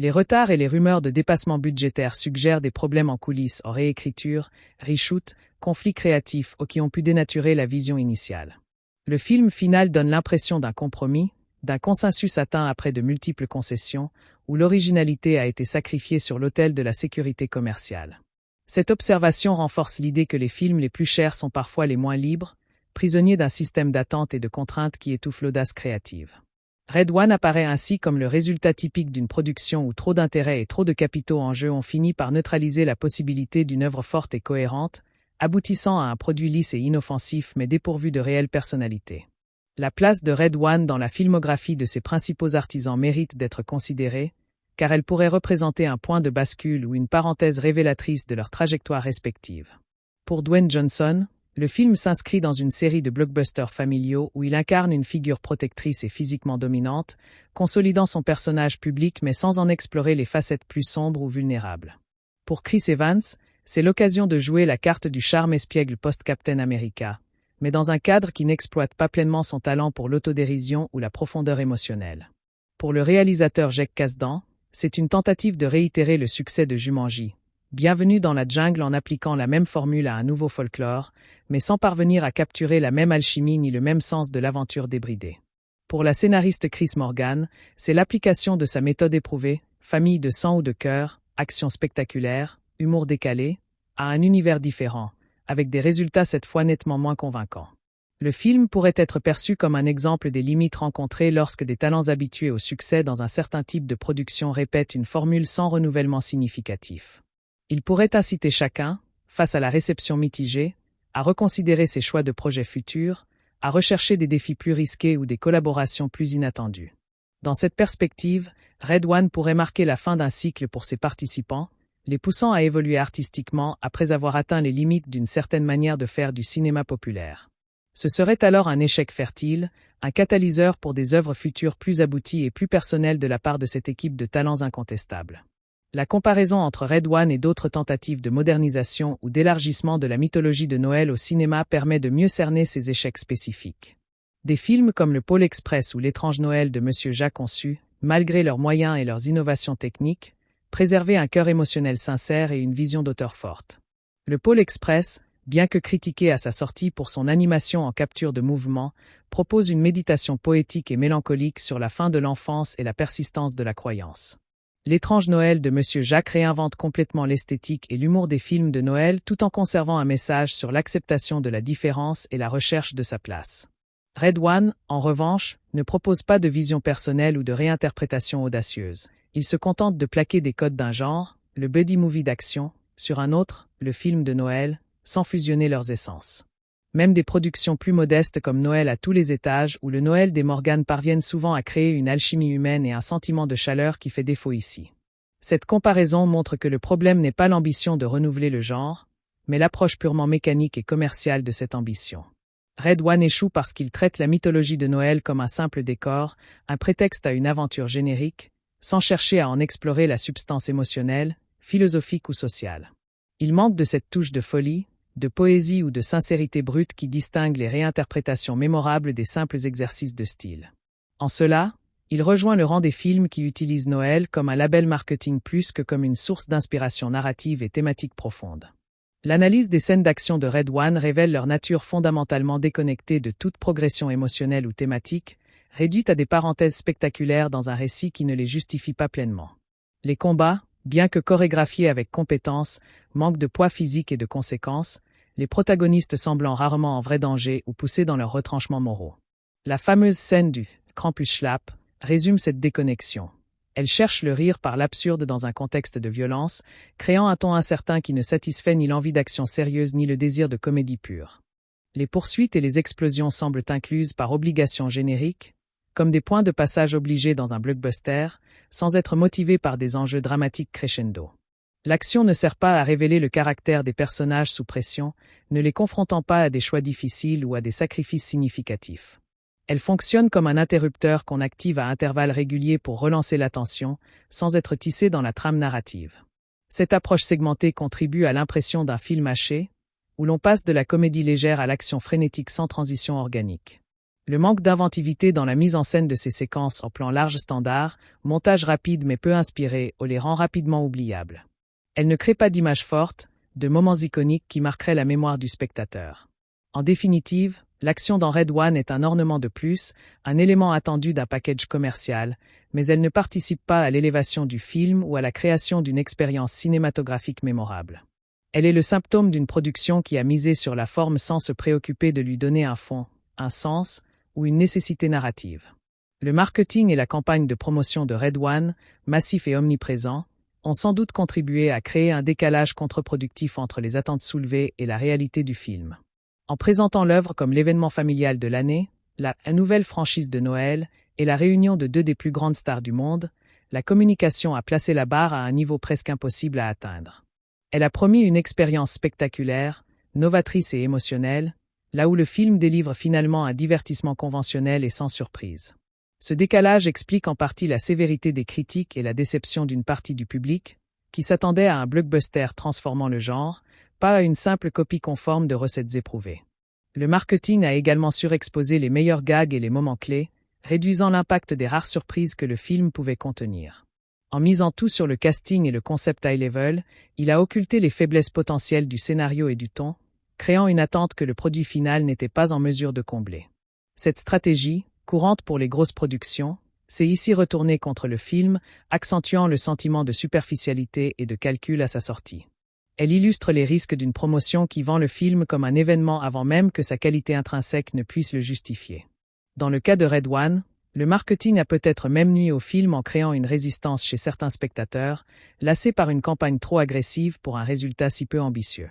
Les retards et les rumeurs de dépassement budgétaire suggèrent des problèmes en coulisses en réécriture, reshoot, conflits créatifs ou qui ont pu dénaturer la vision initiale. Le film final donne l'impression d'un compromis, d'un consensus atteint après de multiples concessions, où l'originalité a été sacrifiée sur l'autel de la sécurité commerciale. Cette observation renforce l'idée que les films les plus chers sont parfois les moins libres, prisonniers d'un système d'attente et de contraintes qui étouffe l'audace créative. Red One apparaît ainsi comme le résultat typique d'une production où trop d'intérêts et trop de capitaux en jeu ont fini par neutraliser la possibilité d'une œuvre forte et cohérente, aboutissant à un produit lisse et inoffensif mais dépourvu de réelle personnalité. La place de Red One dans la filmographie de ses principaux artisans mérite d'être considérée, car elle pourrait représenter un point de bascule ou une parenthèse révélatrice de leur trajectoire respective. Pour Dwayne Johnson, le film s'inscrit dans une série de blockbusters familiaux où il incarne une figure protectrice et physiquement dominante, consolidant son personnage public mais sans en explorer les facettes plus sombres ou vulnérables. Pour Chris Evans, c'est l'occasion de jouer la carte du charme espiègle post-Captain America, mais dans un cadre qui n'exploite pas pleinement son talent pour l'autodérision ou la profondeur émotionnelle. Pour le réalisateur Jacques Kasdan, c'est une tentative de réitérer le succès de Jumanji. Bienvenue dans la jungle en appliquant la même formule à un nouveau folklore, mais sans parvenir à capturer la même alchimie ni le même sens de l'aventure débridée. Pour la scénariste Chris Morgan, c'est l'application de sa méthode éprouvée, famille de sang ou de cœur, action spectaculaire, humour décalé, à un univers différent, avec des résultats cette fois nettement moins convaincants. Le film pourrait être perçu comme un exemple des limites rencontrées lorsque des talents habitués au succès dans un certain type de production répètent une formule sans renouvellement significatif. Il pourrait inciter chacun, face à la réception mitigée, à reconsidérer ses choix de projets futurs, à rechercher des défis plus risqués ou des collaborations plus inattendues. Dans cette perspective, Red One pourrait marquer la fin d'un cycle pour ses participants, les poussant à évoluer artistiquement après avoir atteint les limites d'une certaine manière de faire du cinéma populaire. Ce serait alors un échec fertile, un catalyseur pour des œuvres futures plus abouties et plus personnelles de la part de cette équipe de talents incontestables. La comparaison entre Red One et d'autres tentatives de modernisation ou d'élargissement de la mythologie de Noël au cinéma permet de mieux cerner ces échecs spécifiques. Des films comme Le Pôle Express ou L'étrange Noël de Monsieur Jacques ont su, malgré leurs moyens et leurs innovations techniques, préserver un cœur émotionnel sincère et une vision d'auteur forte. Le Pôle Express, bien que critiqué à sa sortie pour son animation en capture de mouvement, propose une méditation poétique et mélancolique sur la fin de l'enfance et la persistance de la croyance. L'étrange Noël de Monsieur Jacques réinvente complètement l'esthétique et l'humour des films de Noël tout en conservant un message sur l'acceptation de la différence et la recherche de sa place. Red One, en revanche, ne propose pas de vision personnelle ou de réinterprétation audacieuse. Il se contente de plaquer des codes d'un genre, le buddy movie d'action, sur un autre, le film de Noël, sans fusionner leurs essences. Même des productions plus modestes comme Noël à tous les étages ou le Noël des Morgan parviennent souvent à créer une alchimie humaine et un sentiment de chaleur qui fait défaut ici. Cette comparaison montre que le problème n'est pas l'ambition de renouveler le genre, mais l'approche purement mécanique et commerciale de cette ambition. Red One échoue parce qu'il traite la mythologie de Noël comme un simple décor, un prétexte à une aventure générique, sans chercher à en explorer la substance émotionnelle, philosophique ou sociale. Il manque de cette touche de folie, de poésie ou de sincérité brute qui distingue les réinterprétations mémorables des simples exercices de style. En cela, il rejoint le rang des films qui utilisent Noël comme un label marketing plus que comme une source d'inspiration narrative et thématique profonde. L'analyse des scènes d'action de Red One révèle leur nature fondamentalement déconnectée de toute progression émotionnelle ou thématique, réduite à des parenthèses spectaculaires dans un récit qui ne les justifie pas pleinement. Les combats, bien que chorégraphiés avec compétence, manquent de poids physique et de conséquences, les protagonistes semblant rarement en vrai danger ou poussés dans leurs retranchements moraux. La fameuse scène du « Krampusschlapp » résume cette déconnexion. Elle cherche le rire par l'absurde dans un contexte de violence, créant un ton incertain qui ne satisfait ni l'envie d'action sérieuse ni le désir de comédie pure. Les poursuites et les explosions semblent incluses par obligation générique, comme des points de passage obligés dans un blockbuster, sans être motivés par des enjeux dramatiques crescendo. L'action ne sert pas à révéler le caractère des personnages sous pression, ne les confrontant pas à des choix difficiles ou à des sacrifices significatifs. Elle fonctionne comme un interrupteur qu'on active à intervalles réguliers pour relancer l'attention, sans être tissée dans la trame narrative. Cette approche segmentée contribue à l'impression d'un film haché, où l'on passe de la comédie légère à l'action frénétique sans transition organique. Le manque d'inventivité dans la mise en scène de ces séquences en plan large standard, montage rapide mais peu inspiré, les rend rapidement oubliables. Elle ne crée pas d'images fortes, de moments iconiques qui marqueraient la mémoire du spectateur. En définitive, l'action dans Red One est un ornement de plus, un élément attendu d'un package commercial, mais elle ne participe pas à l'élévation du film ou à la création d'une expérience cinématographique mémorable. Elle est le symptôme d'une production qui a misé sur la forme sans se préoccuper de lui donner un fond, un sens ou une nécessité narrative. Le marketing et la campagne de promotion de Red One, massif et omniprésent, ont sans doute contribué à créer un décalage contre-productif entre les attentes soulevées et la réalité du film. En présentant l'œuvre comme l'événement familial de l'année, la nouvelle franchise de Noël et la réunion de deux des plus grandes stars du monde, la communication a placé la barre à un niveau presque impossible à atteindre. Elle a promis une expérience spectaculaire, novatrice et émotionnelle, là où le film délivre finalement un divertissement conventionnel et sans surprise. Ce décalage explique en partie la sévérité des critiques et la déception d'une partie du public, qui s'attendait à un blockbuster transformant le genre, pas à une simple copie conforme de recettes éprouvées. Le marketing a également surexposé les meilleurs gags et les moments clés, réduisant l'impact des rares surprises que le film pouvait contenir. En misant tout sur le casting et le concept high level, il a occulté les faiblesses potentielles du scénario et du ton, créant une attente que le produit final n'était pas en mesure de combler. Cette stratégie, courante pour les grosses productions, s'est ici retournée contre le film, accentuant le sentiment de superficialité et de calcul à sa sortie. Elle illustre les risques d'une promotion qui vend le film comme un événement avant même que sa qualité intrinsèque ne puisse le justifier. Dans le cas de Red One, le marketing a peut-être même nui au film en créant une résistance chez certains spectateurs, lassés par une campagne trop agressive pour un résultat si peu ambitieux.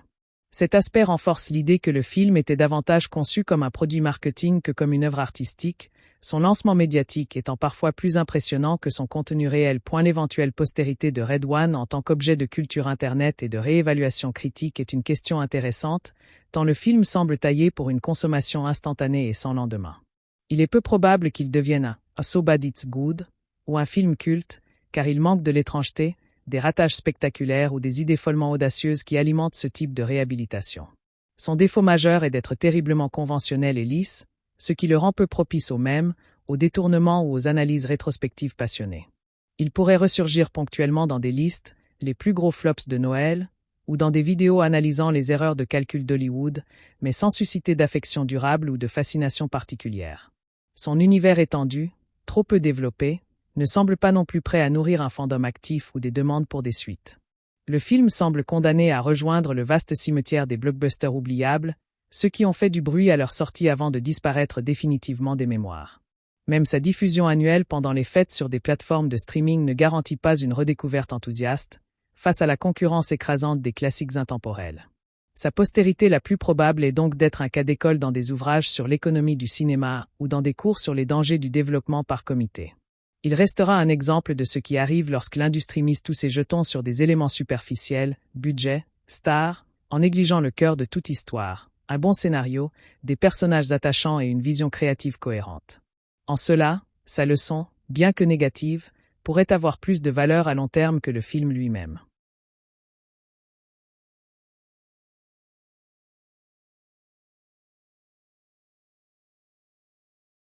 Cet aspect renforce l'idée que le film était davantage conçu comme un produit marketing que comme une œuvre artistique, son lancement médiatique étant parfois plus impressionnant que son contenu réel. L'éventuelle postérité de Red One en tant qu'objet de culture Internet et de réévaluation critique est une question intéressante, tant le film semble taillé pour une consommation instantanée et sans lendemain. Il est peu probable qu'il devienne un So Bad It's Good ou un film culte, car il manque de l'étrangeté, des ratages spectaculaires ou des idées follement audacieuses qui alimentent ce type de réhabilitation. Son défaut majeur est d'être terriblement conventionnel et lisse, ce qui le rend peu propice aux détournements ou aux analyses rétrospectives passionnées. Il pourrait ressurgir ponctuellement dans des listes, les plus gros flops de Noël, ou dans des vidéos analysant les erreurs de calcul d'Hollywood, mais sans susciter d'affection durable ou de fascination particulière. Son univers étendu, trop peu développé, ne semble pas non plus prêt à nourrir un fandom actif ou des demandes pour des suites. Le film semble condamné à rejoindre le vaste cimetière des blockbusters oubliables, ceux qui ont fait du bruit à leur sortie avant de disparaître définitivement des mémoires. Même sa diffusion annuelle pendant les fêtes sur des plateformes de streaming ne garantit pas une redécouverte enthousiaste, face à la concurrence écrasante des classiques intemporels. Sa postérité la plus probable est donc d'être un cas d'école dans des ouvrages sur l'économie du cinéma ou dans des cours sur les dangers du développement par comité. Il restera un exemple de ce qui arrive lorsque l'industrie mise tous ses jetons sur des éléments superficiels, budget, stars, en négligeant le cœur de toute histoire, un bon scénario, des personnages attachants et une vision créative cohérente. En cela, sa leçon, bien que négative, pourrait avoir plus de valeur à long terme que le film lui-même.